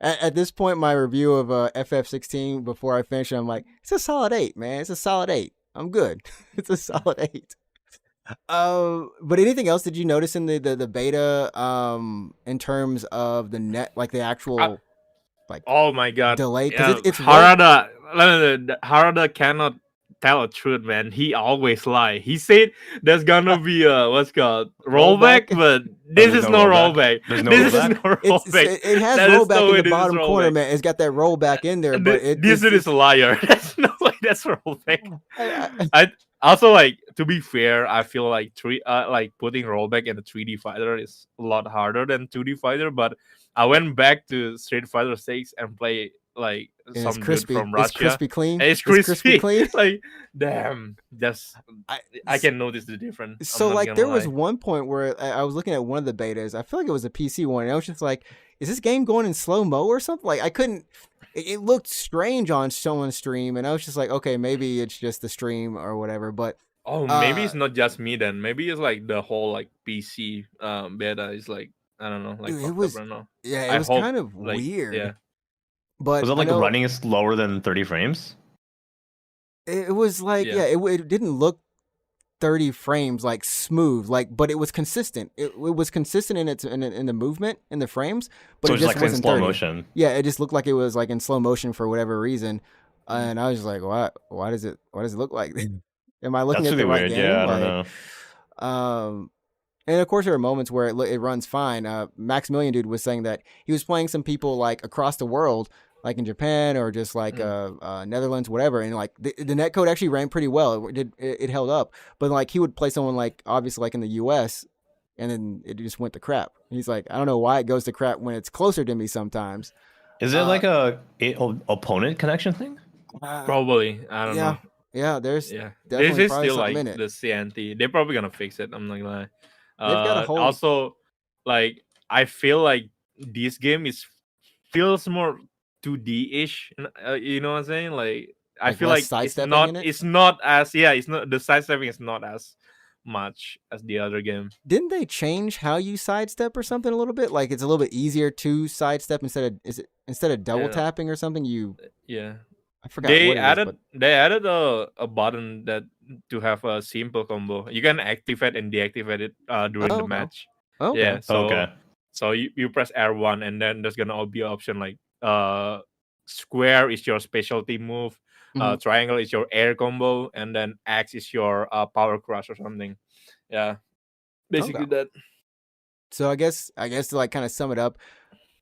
at this point my review of FF16 before I finish it. I'm like, it's a solid 8, man. It's a solid 8. I'm good. It's a solid 8. But anything else did you notice in the beta in terms of the net, like the actual like oh my god delay? Because it's Harada cannot tell the truth, man. He always lie. He said there's gonna be a rollback, but this is no rollback. This is no rollback. It has rollback in the bottom corner, man. It's got that rollback in there, but this is a liar. There's no way that's rollback. I also, like, to be fair, I feel like putting rollback in a 3D fighter is a lot harder than 2D fighter. But I went back to Street Fighter 6 and play like some dude from Russia. It's crispy clean. It's crispy clean. Like, damn, I can notice the difference. So like there was one point where I was looking at one of the betas. I feel like it was a PC one, and I was just like, is this game going in slow-mo or something? Like I couldn't. It looked strange on someone's stream, and I was just like, okay, maybe it's just the stream or whatever. But maybe it's not just me then. Maybe it's like the whole like PC beta is like, I don't know. Like dude, it was kind of weird. Yeah. But was it like running slower than 30 frames? It was like it didn't look 30 frames like smooth, like, but it was consistent. It was consistent in its in the movement in the frames, but so it just like wasn't in slow 30. motion. Yeah, it just looked like it was like in slow motion for whatever reason, and I was just like, why does it look like that? Am I looking That's at the really right weird. game? Yeah, I don't know. And of course, there are moments where it runs fine. Maximilian dude was saying that he was playing some people like across the world, like in Japan or just like Netherlands, whatever, and like the netcode actually ran pretty well. It held up, but like he would play someone like obviously like in the U.S. and then it just went to crap. He's like, I don't know why it goes to crap when it's closer to me sometimes. Is it like a opponent connection thing? Probably. I don't know. Yeah, there's This definitely is probably still like something in it. the CNT. They're probably gonna fix it. I'm not gonna lie. They've got a whole Also, like I feel like this game feels more 2D-ish. You know what I'm saying? Like I Like feel less like it's sidestepping not. in it? It's not as It's not, the sidestepping is not as much as the other game. Didn't they change how you sidestep or something a little bit? Like it's a little bit easier to sidestep instead of double tapping or something? I forgot They what it is, but they added a button that to have a simple combo. You can activate and deactivate it during the match. Okay. Yeah. So Okay. so you press R1 and then there's gonna be an option like square is your specialty move, triangle is your air combo, and then X is your power crush or something. Yeah. Basically that. So I guess to like kind of sum it up,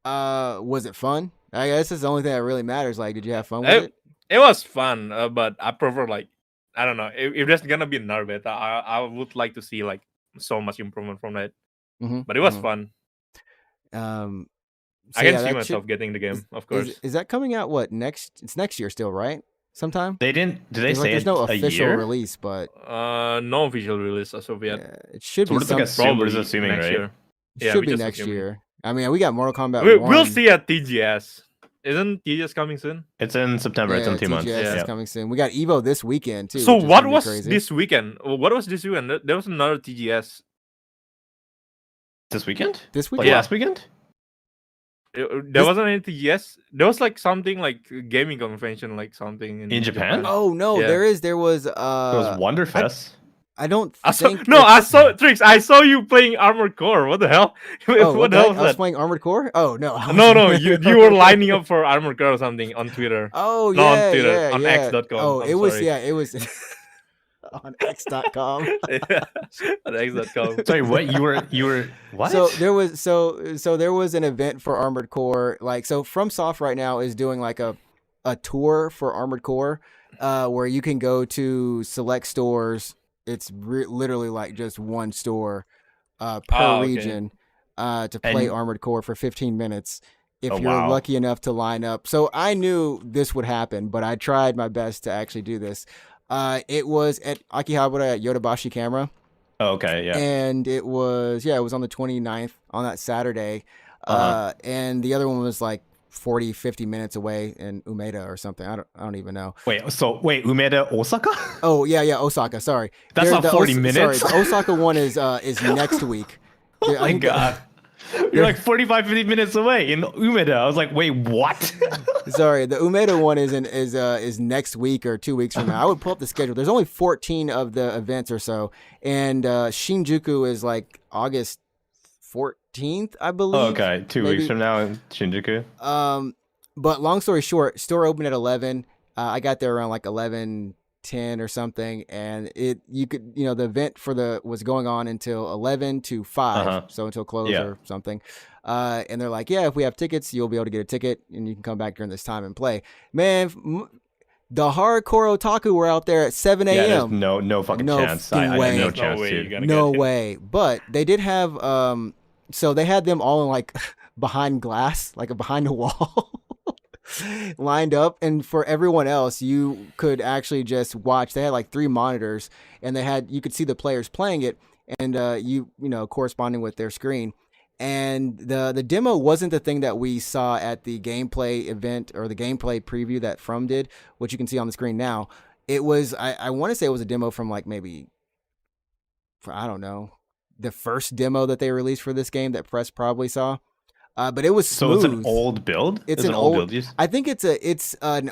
was it fun? I guess that's the only thing that really matters. Like, did you have fun with it? It was fun, but I prefer like I don't know if there's gonna be another beta. I would like to see like so much improvement from that. But it was fun. I can see myself getting the game, of course. Is that coming out? What next? It's next year still, right? Sometime. They didn't. Did they say there's no a official year? release, but no official release as of yet. It should be probably assuming next right? year. It should be next year. I mean, we got Mortal Kombat. We'll see at TGS. Isn't TGS coming soon? It's in September. It's in 2 months. TGS is coming soon. We got Evo this weekend too. So what was this weekend? What was this weekend? There was another TGS. This weekend? This weekend? Like last weekend? There wasn't any TGS. There was like something like gaming convention, like something in Japan. Oh no, there was. There was Wonderfest. I don't I saw Trix. I saw you playing Armored Core. What the hell? What the hell was that? I was playing Armored Core? Oh no. No, you were lining up for Armored Core or something on Twitter. Oh yeah, not on Twitter, on yeah. X.com. Oh, it was on X.com. On X.com. Sorry, what you were what? So there was an event for Armored Core. Like, so FromSoft right now is doing like a tour for Armored Core, where you can go to select stores. It's literally like just one store per region to play Armored Core for 15 minutes if you're lucky enough to line up. So I knew this would happen, but I tried my best to actually do this. It was at Akihabara at Yodobashi Camera. Oh, okay, yeah. And it was on the 29th on that Saturday. And the other one was like 40-50 minutes away in Umeda or something. I don't even know. Wait, Umeda, Osaka? Oh yeah, Osaka. Sorry, that's not 40 minutes. Sorry, the Osaka one is next week. Oh my god, you're like 45-50 minutes away in Umeda. I was like, wait, what? Sorry, the Umeda one is next week or 2 weeks from now. I would pull up the schedule. There's only 14 of the events or so, and Shinjuku is like August 14th, I believe. Oh, okay, 2 weeks from now in Shinjuku. But long story short, store opened at 11. I got there around like 11:10 or something, and the event was going on until 11 to 5, so until close or something. And they're like, yeah, if we have tickets, you'll be able to get a ticket, and you can come back during this time and play. Man, the hardcore otaku were out there at 7 a.m. Yeah, there's no fucking chance. I had no chance, dude. No way. But they did have so they had them all in like behind glass, like behind a wall, lined up. And for everyone else, you could actually just watch. They had like 3 monitors, and you could see the players playing it, and corresponding with their screen. And the demo wasn't the thing that we saw at the gameplay event or the gameplay preview that From did, which you can see on the screen now. It was, I want to say it was a demo from like maybe, I don't know, the first demo that they released for this game that press probably saw. But it was smooth. So it's an old build? It's an old build. I think it's a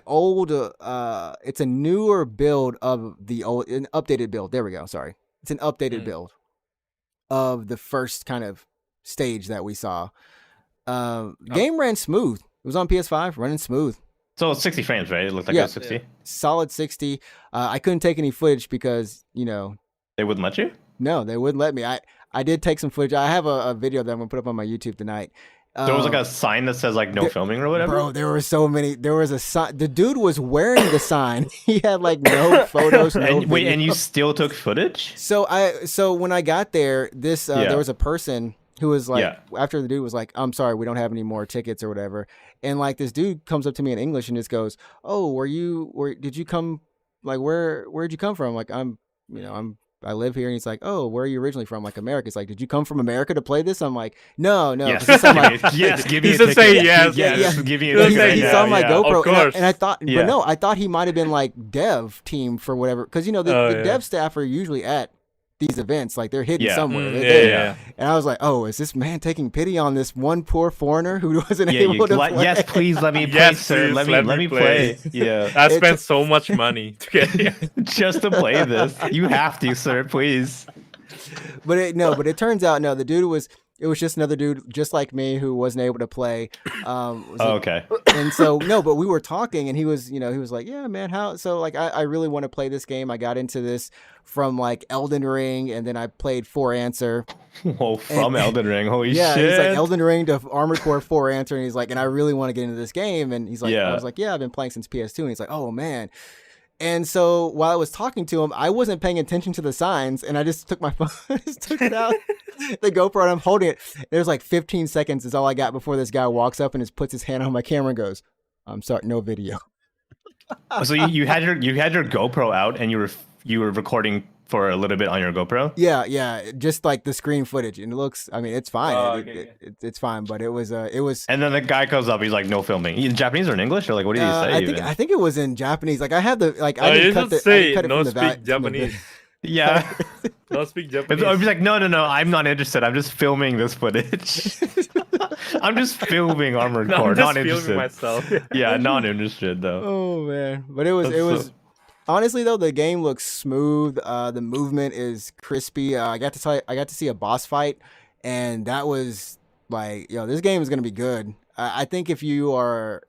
newer build of an updated build. There we go. Sorry. It's an updated build of the first kind of stage that we saw. Game ran smooth. It was on PS5, running smooth. So it's 60 frames, right? It looked like it was 60. Solid 60. I couldn't take any footage because they wouldn't let you. No, they wouldn't let me. I did take some footage. I have a video that I'm gonna put up on my YouTube tonight. There was like a sign that says like no filming or whatever. Bro, there were so many. There was a sign. The dude was wearing the sign. He had like no photos. And you still took footage? So when I got there, there was a person who was like, after the dude was like, I'm sorry, we don't have any more tickets or whatever. And like this dude comes up to me in English and just goes, oh, did you come, like, where'd you come from? Like, I live here. And he's like, oh, where are you originally from? Like, America. It's like, did you come from America to play this? I'm like, no. Yes, give me a ticket. Say yes. Give me a ticket. He saw my GoPro. Of course. And I thought, but no, I thought he might have been like dev team for whatever. Because, the dev staff are usually at these events, like they're hidden somewhere. And I was like, oh, is this man taking pity on this one poor foreigner who wasn't able to play? Yes, please let me play, sir. Let me play. Yeah, I spent so much money to get here just to play this. You have to, sir, please. But it turns out the dude was. It was just another dude just like me who wasn't able to play. Okay. And so but we were talking, and he was like, yeah, man, how? So like, I really want to play this game. I got into this from like Elden Ring, and then I played 4 Answer. Whoa, from Elden Ring, holy shit! Yeah, he's like Elden Ring to Armored Core 4 Answer, and he's like, and I really want to get into this game. And he's like, I was like, yeah, I've been playing since PS2, and he's like, oh man. And so while I was talking to him, I wasn't paying attention to the signs, and I just took my phone, took it out, the GoPro, and I'm holding it. There's like 15 seconds is all I got before this guy walks up and just puts his hand on my camera and goes, "I'm sorry, no video." So you had your GoPro out, and you were recording for a little bit on your GoPro? Yeah, just like the screen footage, and it looks. I mean, it's fine. It's fine, but it was. And then the guy comes up. He's like, "No filming." In Japanese or in English, or like, what did he say? I think it was in Japanese. Like I had the like. I didn't cut it no from speak Japanese. Yeah. Don't speak Japanese. I'd be like, no, I'm not interested. I'm just filming this footage. I'm just filming Armored Core. Not interested. Myself. Yeah, not interested though. Oh man, but it was. Honestly, though, the game looks smooth. The movement is crispy. I got to see a boss fight, and that was like, this game is gonna be good. I think if you are,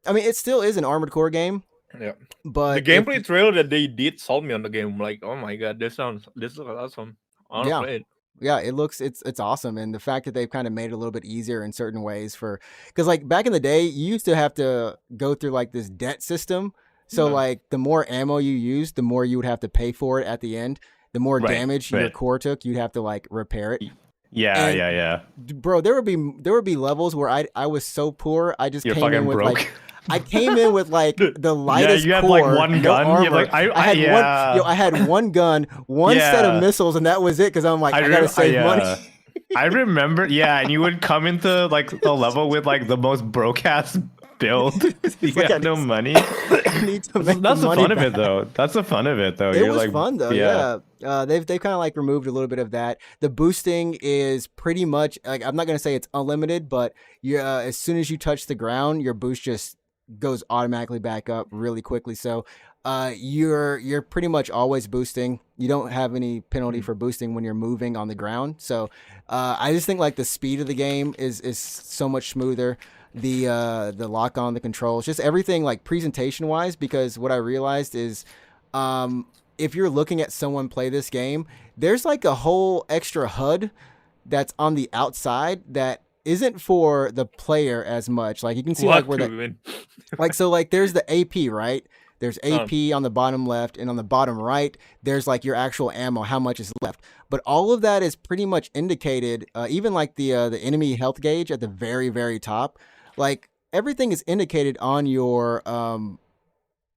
I mean, it still is an Armored Core game. Yeah, but the gameplay trailer that they did sold me on the game. Like, oh my god, this looks awesome. I want to play it. Yeah, it's awesome, and the fact that they've kind of made it a little bit easier in certain ways because like back in the day, you used to have to go through like this debt system. So like the more ammo you used, the more you would have to pay for it at the end. The more damage your core took, you'd have to like repair it. Yeah. Bro, there would be levels where I was so poor, I just came in with broke. like I came in with like the lightest you had core, like one gun. No you like, I had one gun, one set of missiles, and that was it. Because I'm like, I gotta save money. I remember, and you would come into like the level with like the most broke ass build. You had no money. That's the fun of it, though. That's the fun of it, though. It was fun, though. Yeah. They've kind of like removed a little bit of that. The boosting is pretty much like, I'm not gonna say it's unlimited, but as soon as you touch the ground, your boost just goes automatically back up really quickly. So you're pretty much always boosting. You don't have any penalty for boosting when you're moving on the ground. So I just think like the speed of the game is so much smoother. The lock on the controls, just everything like presentation wise, because what I realized is if you're looking at someone play this game, there's like a whole extra HUD that's on the outside that isn't for the player as much. Like you can see like where that like, so like there's the AP, right? There's AP on the bottom left, and on the bottom right, there's like your actual ammo, how much is left. But all of that is pretty much indicated, even like the enemy health gauge at the very, very top. Like everything is indicated on your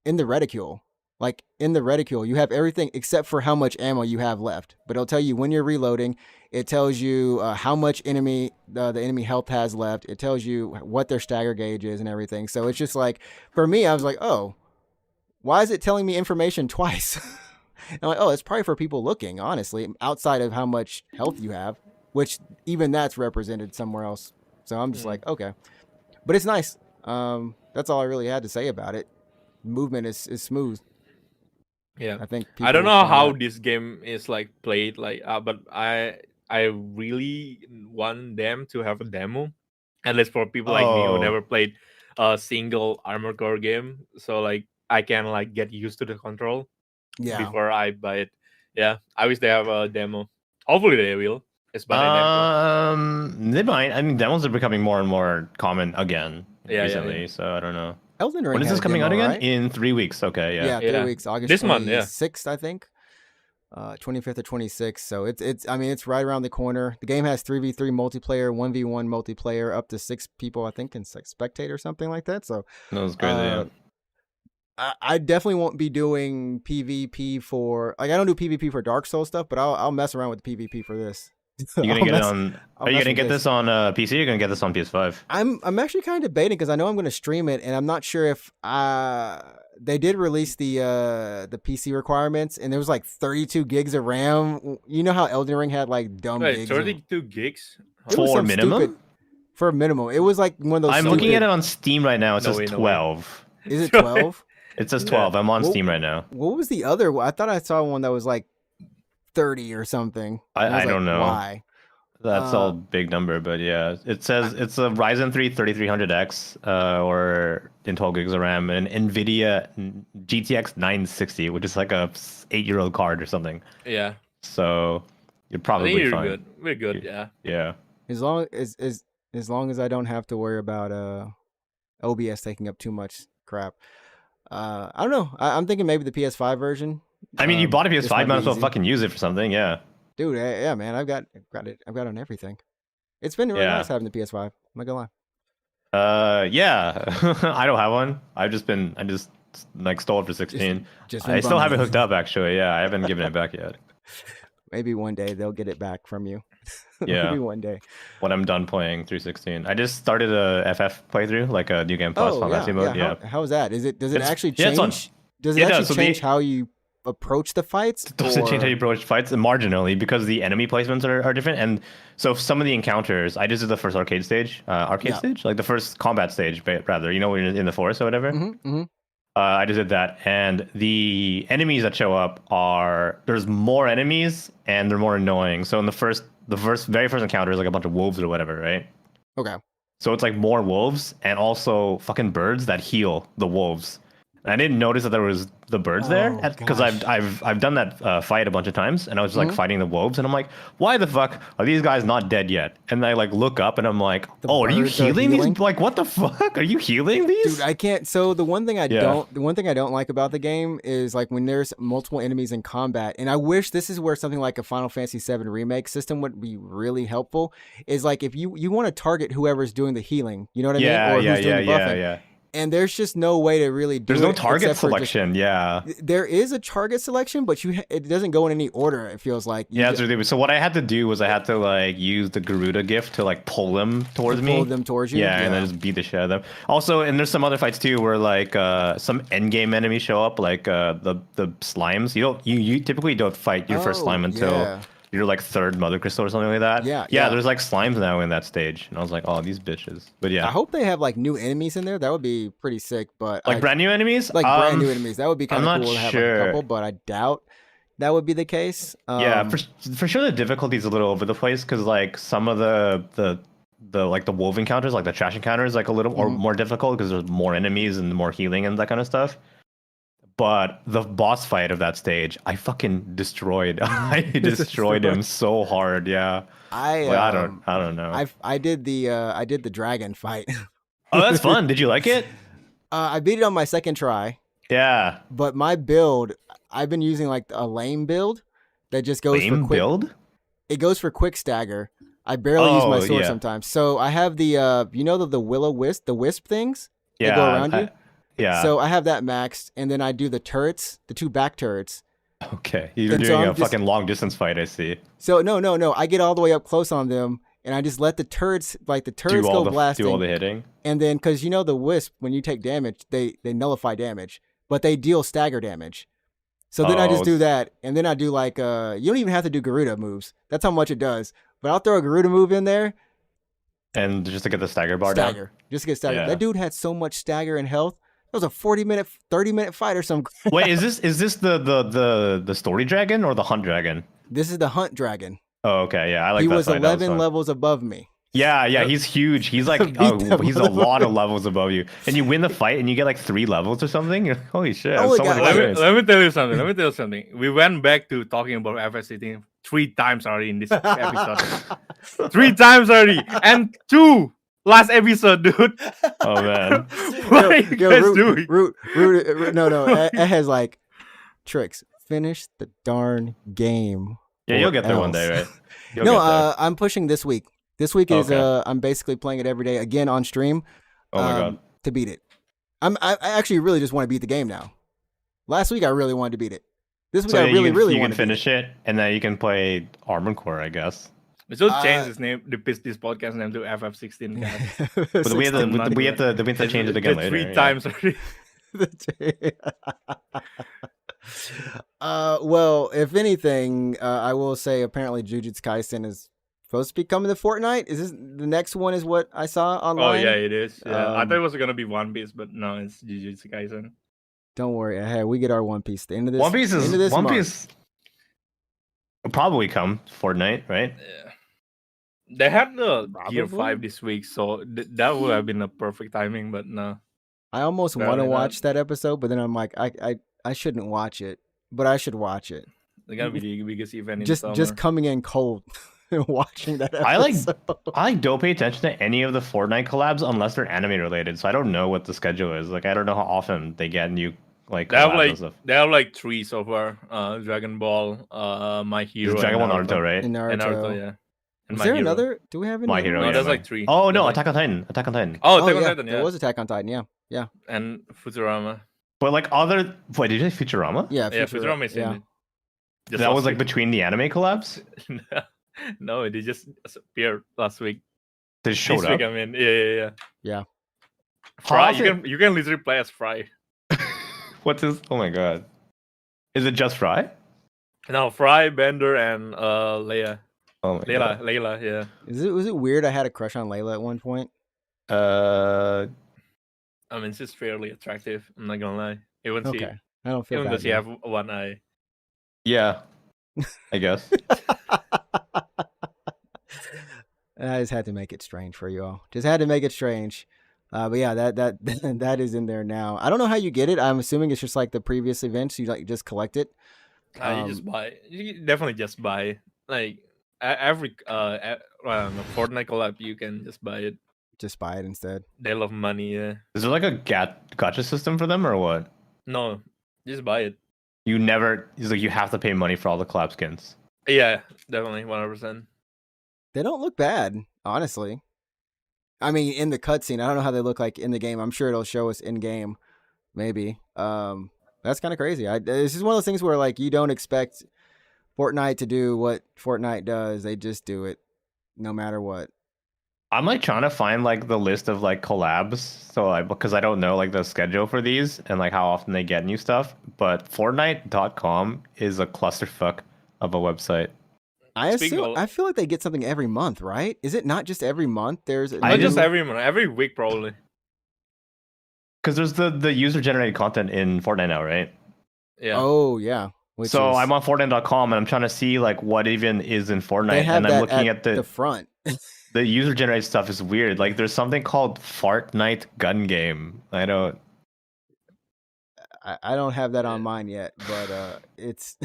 in the reticule. Like in the reticule, you have everything except for how much ammo you have left. But it'll tell you when you're reloading. It tells you how much the enemy health has left. It tells you what their stagger gauge is and everything. So it's just like, for me, I was like, oh, why is it telling me information twice? And I'm like, oh, it's probably for people looking, honestly, outside of how much health you have, which even that's represented somewhere else. So I'm just like, okay. But it's nice. That's all I really had to say about it. Movement is smooth. Yeah, I think I don't know how this game is like played, like, but I really want them to have a demo, at least for people like me who never played a single armor core game, so like I can like get used to the control before I buy it. Yeah, I wish they have a demo. Hopefully they will. It's Bandai Namco. They might. I mean, demos are becoming more and more common again recently. Yeah. So I don't know. Elden Ring when is this coming out again? right? In 3 weeks. Okay, yeah. Yeah, 3 weeks. August this month, 26th, I think. 25th or 26th. So it's I mean, it's right around the corner. The game has 3v3 multiplayer, 1v1 multiplayer, up to 6 people, I think, can spectate or something like that. So that was crazy. Yeah. I definitely won't be doing PvP for I don't do PvP for Dark Souls stuff, but I'll mess around with PvP for this. You're gonna get it on. Are you gonna get this on PC? Or you're gonna get this on PS5? I'm actually kind of debating because I know I'm gonna stream it, and I'm not sure if they did release the PC requirements, and there was like 32 gigs of RAM. You know how Elden Ring had like dumb gigs. 32 gigs for minimum. For a minimum, it was like one of those. I'm looking at it on Steam right now. It says 12. Is it 12? It says 12. I'm on Steam right now. What was the other? I thought I saw one that was like 30 or something. I don't know why. That's all big number, but yeah, it says it's a Ryzen 3 3300X or in 12 gigs of RAM, and NVIDIA GTX 960, which is like a 8-year-old card or something. Yeah. So you're probably fine. Good. We're good. Yeah. Yeah. As long as I don't have to worry about OBS taking up too much crap. I don't know. I'm thinking maybe the PS5 version. I mean, you bought a PS5, might as well fucking use it for something. Yeah. Dude, yeah, man, I've got it. I've got it on everything. It's been really nice having the PS5. I'm not gonna lie. Yeah. I don't have one. I just like stole it for 16. I still have it hooked up actually. Yeah, I haven't given it back yet. Maybe one day they'll get it back from you. Yeah. Maybe one day. When I'm done playing 316. I just started a FF playthrough, like a New Game Plus Fantasy mode. Yeah. How's that? Does it actually change? Does it actually change how you approach the fights? Does it change how you approach fights? Marginally, because the enemy placements are different. And so some of the encounters, I just did the first arcade stage, like the first combat stage, rather, when you're in the forest or whatever. Mm-hmm. I just did that, and the enemies that show up there's more enemies and they're more annoying. So in the very first encounter is like a bunch of wolves or whatever, right? Okay. So it's like more wolves and also fucking birds that heal the wolves. And I didn't notice that there was the birds there because I've done that fight a bunch of times, and I was like fighting the wolves, and I'm like, why the fuck are these guys not dead yet? And I like look up and I'm like, are you healing these? Like, what the fuck? Are you healing these? Dude, I can't. So the one thing I don't like about the game is like when there's multiple enemies in combat, and I wish this is where something like a Final Fantasy VII remake system would be really helpful. Is like if you want to target whoever's doing the healing, you know what I mean? Or who's doing the buffing. Yeah. And there's just no way to really do it. There's no target selection, There is a target selection, but it doesn't go in any order, it feels like. So what I had to do was I had to like use the Garuda gift to like pull them towards me. Pull them towards you? Yeah, and then just beat the shit out of them. Also, and there's some other fights too where like some endgame enemies show up, like the slimes. You typically don't fight your first slime until... You're like third Mother Crystal or something like that. Yeah. There's like slimes now in that stage, and I was like, oh, these bitches. But yeah, I hope they have like new enemies in there. That would be pretty sick. But like brand new enemies, brand new enemies. That would be kind of cool to have like a couple. But I doubt that would be the case. For sure the difficulty is a little over the place because like some of the like the wolf encounters, like the trash encounters, like a little more difficult because there's more enemies and more healing and that kind of stuff. But the boss fight of that stage, I fucking destroyed. I destroyed him so hard. Yeah. I don't know. I did the dragon fight. Oh, that's fun. Did you like it? I beat it on my second try. Yeah. But my build, I've been using like a lame build that just goes for quick build. It goes for quick stagger. I barely use my sword sometimes. So I have the the will-o-wisp, the wisp things that go around you. Yeah. So I have that maxed, and then I do the turrets, the 2 back turrets. Okay. You're doing a fucking long distance fight, I see. So no. I get all the way up close on them, and I just let the turrets go blasting. Do all the hitting. And then, because the wisp, when you take damage, they nullify damage, but they deal stagger damage. So then I just do that, and then I do like, you don't even have to do Garuda moves. That's how much it does. But I'll throw a Garuda move in there. And just to get the stagger bar down? Just to get stagger. Yeah. That dude had so much stagger and health. That was a 30-minute fight or something. Wait, is this the story dragon or the hunt dragon? This is the hunt dragon. Oh, okay, yeah, I like that. He was 11 levels above me. Yeah, he's huge. He's like, he's a lot of levels above you. And you win the fight and you get like 3 levels or something. You're like, holy shit. Oh my so God, much Let experience. me tell you something. Let me tell you something. We went back to talking about FFXIV 3 times already in this episode. 3 times already. And 2 last episode, dude. Oh, man. What are you guys doing? No. It has like tricks. Finish the darn game. Yeah, you'll get there one day, right? You'll No, get there. I'm pushing this week. This week is Okay. I'm basically playing it every day again on stream. Oh my God. To beat it. I actually really just want to beat the game now. Last week I really wanted to beat it. This week So I really want you can to finish it, and then you can play Armored Core, I guess. We should change this name, this podcast name to FF16. Guys. But we have to change it again later. 3 times already. Well, if anything, I will say apparently Jujutsu Kaisen is supposed to be coming to Fortnite. Is this the next one? Is what I saw online? Oh yeah, it is. Yeah, I thought it was gonna be One Piece, but no, it's Jujutsu Kaisen. Don't worry, hey, we get our One Piece. The end of this. One Piece month. will probably come Fortnite, right? Yeah. They had the Gear Probably. 5 this week, so that would have been a perfect timing, but no. I almost want to Apparently not. watch that episode, but then I'm like, I shouldn't watch it, but I should watch it. They gotta be the biggest event in Just summer. just coming in cold and watching that episode. I don't pay attention to any of the Fortnite collabs unless they're anime related. So I don't know what the schedule is. Like I don't know how often they get new like collabs and stuff. They have like 3 so far. Dragon Ball, My Hero, It's Dragon Ball, Naruto, right? And Naruto. and Naruto, yeah. And Is My there Hero. another? Do we have any? My Hero. No, yeah, there's man. like 3. Oh no, There's Attack on Titan. Attack on Titan. Oh, Oh, Attack on yeah, Titan, yeah. there was Attack on Titan. Yeah. And Futurama. But like other wait, did you say Futurama? Yeah, Yeah, Futurama is in yeah. it. Just That was last like week. between the anime collabs? No, it just appeared last week. They This showed week, up. I mean, yeah. Yeah. Fry, How often- you can literally play as Fry. What's this? Oh my god. Is it just Fry? No, Fry, Bender, and Leia. Oh my god. Layla, yeah. Was it weird? I had a crush on Layla at one point. Uh I mean, she's fairly attractive. I'm not gonna lie. Even she, Okay, I don't feel even bad. though she have one eye. yeah. I guess. I just had to make it strange for you all. Just had to make it strange. But yeah, that is in there now. I don't know how you get it. I'm assuming it's just like the previous events. You like just collect it. You just buy it. You definitely just buy it. Like every Fortnite collab, you can just buy it. Just buy it instead. They love money, yeah. Is there like a gotcha system for them or what? No, just buy it. It's like you have to pay money for all the collab skins. Yeah, definitely, 100%. They don't look bad, honestly. I mean, in the cutscene, I don't know how they look like in the game. I'm sure it'll show us in game, maybe. That's kind of crazy. This is one of those things where like you don't expect Fortnite to do what Fortnite does. They just do it, no matter what. I'm like trying to find like the list of like collabs, because I don't know like the schedule for these and like how often they get new stuff. But Fortnite.com is a clusterfuck of a website. I Speaking assume of- I feel like they get something every month, right? Is it not just every month? There's Not just new- every week, probably. Because there's the user generated content in Fortnite now, right? Yeah. Oh yeah. Which So is- I'm on Fortnite.com and I'm trying to see like what even is in they Fortnite, have and I'm that looking at at the front. the user generated stuff is weird. Like there's something called Fortnite Gun Game. I don't. I don't have that on mine yet, but it's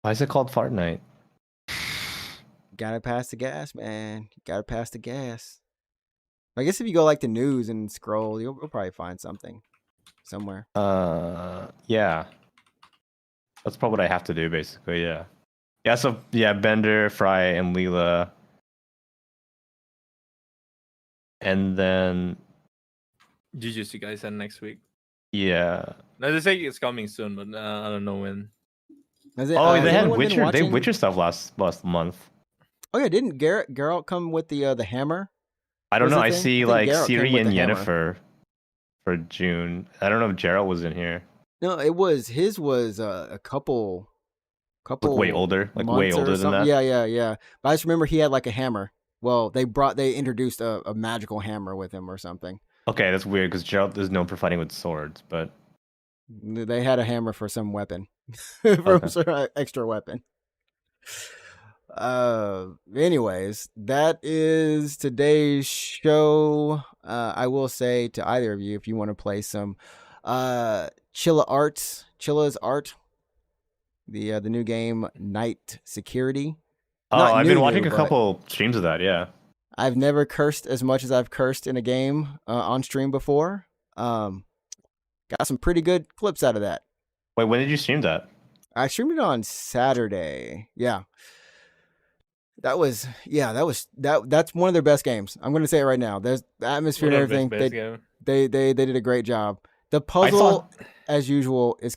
Why is it called Fortnite? gotta pass the gas, man. Gotta pass the gas. I guess if you go like the news and scroll, you'll probably find something somewhere. Yeah. That's probably what I have to do, basically. Yeah. Yeah. So yeah, Bender, Fry, and Leela, and then Jujutsu Kaisen next week. yeah. No, they say it's coming soon, but I don't know when. Is it, Oh, has they had anyone been Witcher. They had watching- Witcher stuff last month. Oh yeah, didn't Geralt come with the hammer? I don't Was know. the I thing? see I think like Geralt came Ciri with and the hammer. Yennefer for June. I don't know if Geralt was in here. No, his was a couple Like way older, like way months or older than something. that. Yeah. But I just remember he had like a hammer. Well, they introduced a magical hammer with him or something. Okay, that's weird because Geralt is known for fighting with swords, but They had a hammer for some weapon, for Okay. some extra weapon. Anyways, that is today's show. I will say to either of you, if you want to play some Chilla's Art, the new game Night Security. Oh, Not I've new, been watching a but couple streams of that. Yeah. I've never cursed as much as I've cursed in a game on stream before. Got some pretty good clips out of that. Wait, when did you stream that? I streamed it on Saturday. Yeah. That's one of their best games. I'm going to say it right now. There's the atmosphere and everything. They did a great job. The puzzle, as usual, is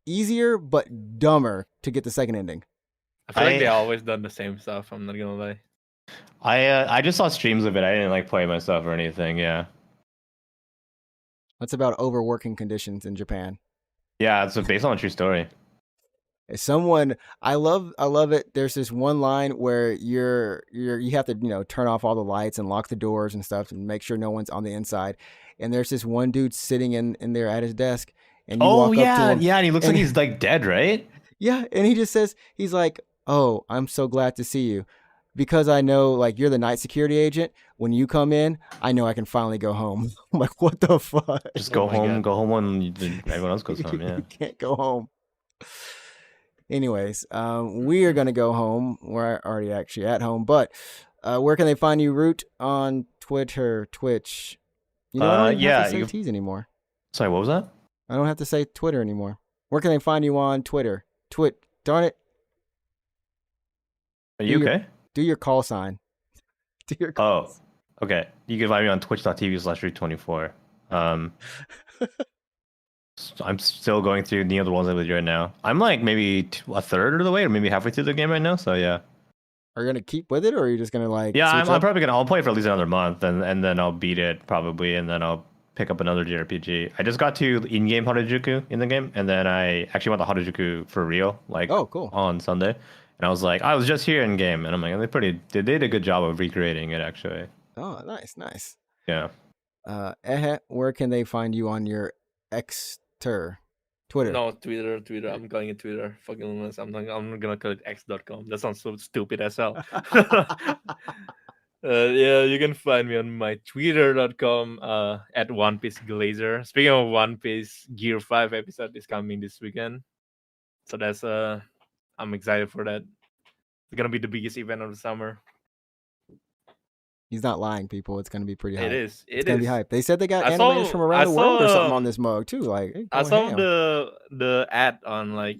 easier but dumber to get the second ending. I feel like they always done the same stuff. I'm not gonna lie. I just saw streams of it. I didn't like play myself or anything. Yeah. That's about overworking conditions in Japan. Yeah, it's based on a true story. I love it. There's this one line where you have to turn off all the lights and lock the doors and stuff and make sure no one's on the inside. And there's this one dude sitting in there at his desk, and you walk up to him, and he looks like he's like dead, right? Yeah, and he just says, he's like, "Oh, I'm so glad to see you, because I know like you're the night security agent. When you come in, I know I can finally go home." I'm like, what the fuck? Just go home. Go home when everyone else goes home. Yeah, you can't go home. Anyways, we are going to go home. We're already actually at home, but where can they find you, Root? On Twitter, Twitch? I don't have to say T's anymore. Sorry, what was that? I don't have to say Twitter anymore. Where can they find you on Twitter? Darn it. Are you okay? Do your call sign. Okay. You can find me on twitch.tv/root24. I'm still going through the other ones with you right now. I'm like maybe a third of the way, or maybe halfway through the game right now. So yeah. Are you gonna keep with it, or are you just gonna like? Yeah, I'm probably gonna. I'll play for at least another month, and then I'll beat it probably, and then I'll pick up another JRPG. I just got to in-game Harajuku in the game, and then I actually went to Harajuku for real, like cool. on Sunday. And I was like, I was just here in game, and I'm like, they did a good job of recreating it actually. Oh, nice. Yeah. Where can they find you on your Twitter? No, Twitter. I'm calling it Twitter. Fucking honest. I'm not gonna call it x.com. That sounds so stupid as hell. Yeah, you can find me on my twitter.com at One Piece Glazer. Speaking of One Piece, Gear 5 episode is coming this weekend. So that's I'm excited for that. It's gonna be the biggest event of the summer. He's not lying, people. It's gonna be pretty hype. It's gonna be hype. They said they got animators from around the world or something on this mug too. Like, hey, I saw the ad on like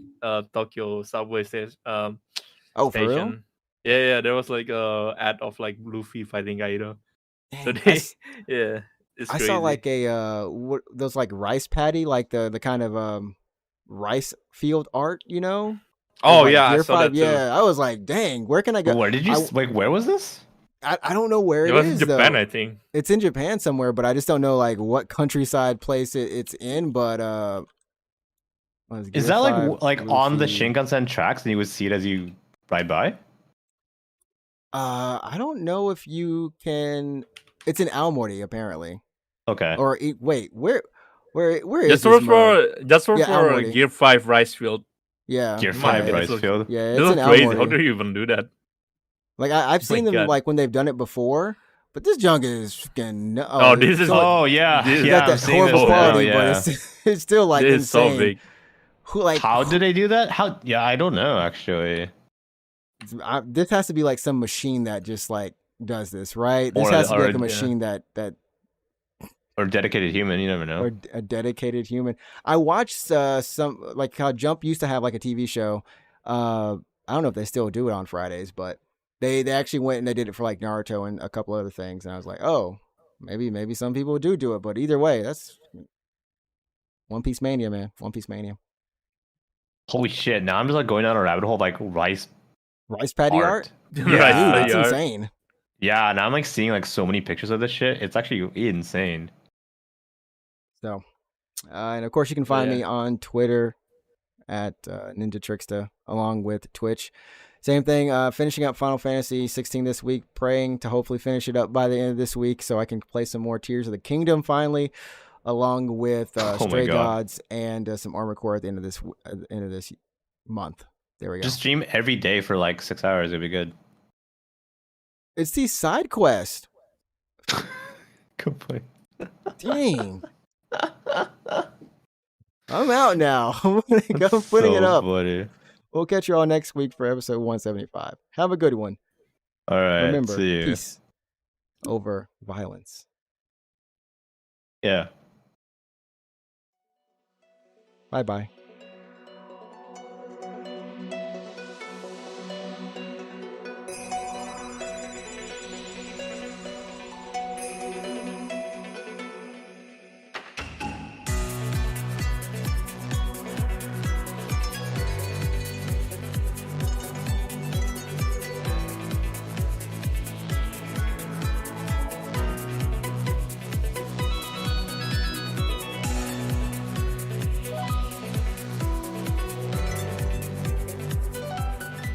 Tokyo subway station. For real? Yeah. There was like a ad of like Luffy fighting Kaido. So it's I crazy. saw like those like rice patty, like the kind of rice field art, Oh like yeah, Gear I saw 5, that too. Yeah, I was like, dang, where can I go? Where did you where was this? I don't know where it was is. In Japan, though. I think it's in Japan somewhere, but I just don't know like what countryside place it's in. But is that like on the Shinkansen tracks, and you would see it as you ride by? I don't know if you can. It's in Aomori apparently. Okay. Or wait, where is just this? Just for Gear 5 rice field. Yeah. Gear 5 rice field. Yeah, it's in crazy. How do you even do that? Like I've seen them like when they've done it before, but this junk is fucking. This is. Oh yeah, got that horrible quality, but it's still like insane. So big. How do they do that? I don't know actually. This has to be like some machine that just like does this, right? This has to be like a machine that. Or dedicated human, you never know. Or a dedicated human. I watched some like how Jump used to have like a TV show. I don't know if they still do it on Fridays, but. They actually went and they did it for like Naruto and a couple other things, and I was like, oh, maybe some people do it, but either way, that's One Piece Mania, man. One Piece Mania. Holy shit! Now I'm just like going down a rabbit hole of, like rice patty art. Yeah, dude, it's insane. Yeah, now I'm like seeing like so many pictures of this shit. It's actually insane. So, and of course you can find me on Twitter at NinjaTrixta, along with Twitch. Same thing, finishing up Final Fantasy 16 this week, praying to hopefully finish it up by the end of this week so I can play some more Tears of the Kingdom finally, along with Stray Gods and some Armored Core at the end of this month. There we go. Just stream every day for like 6 hours. It'd be good. It's the side quest. Complete. Dang. I'm out now. I'm putting it up. Funny. We'll catch you all next week for episode 175. Have a good one. All right. Remember, see you. peace over violence. Yeah. Bye-bye.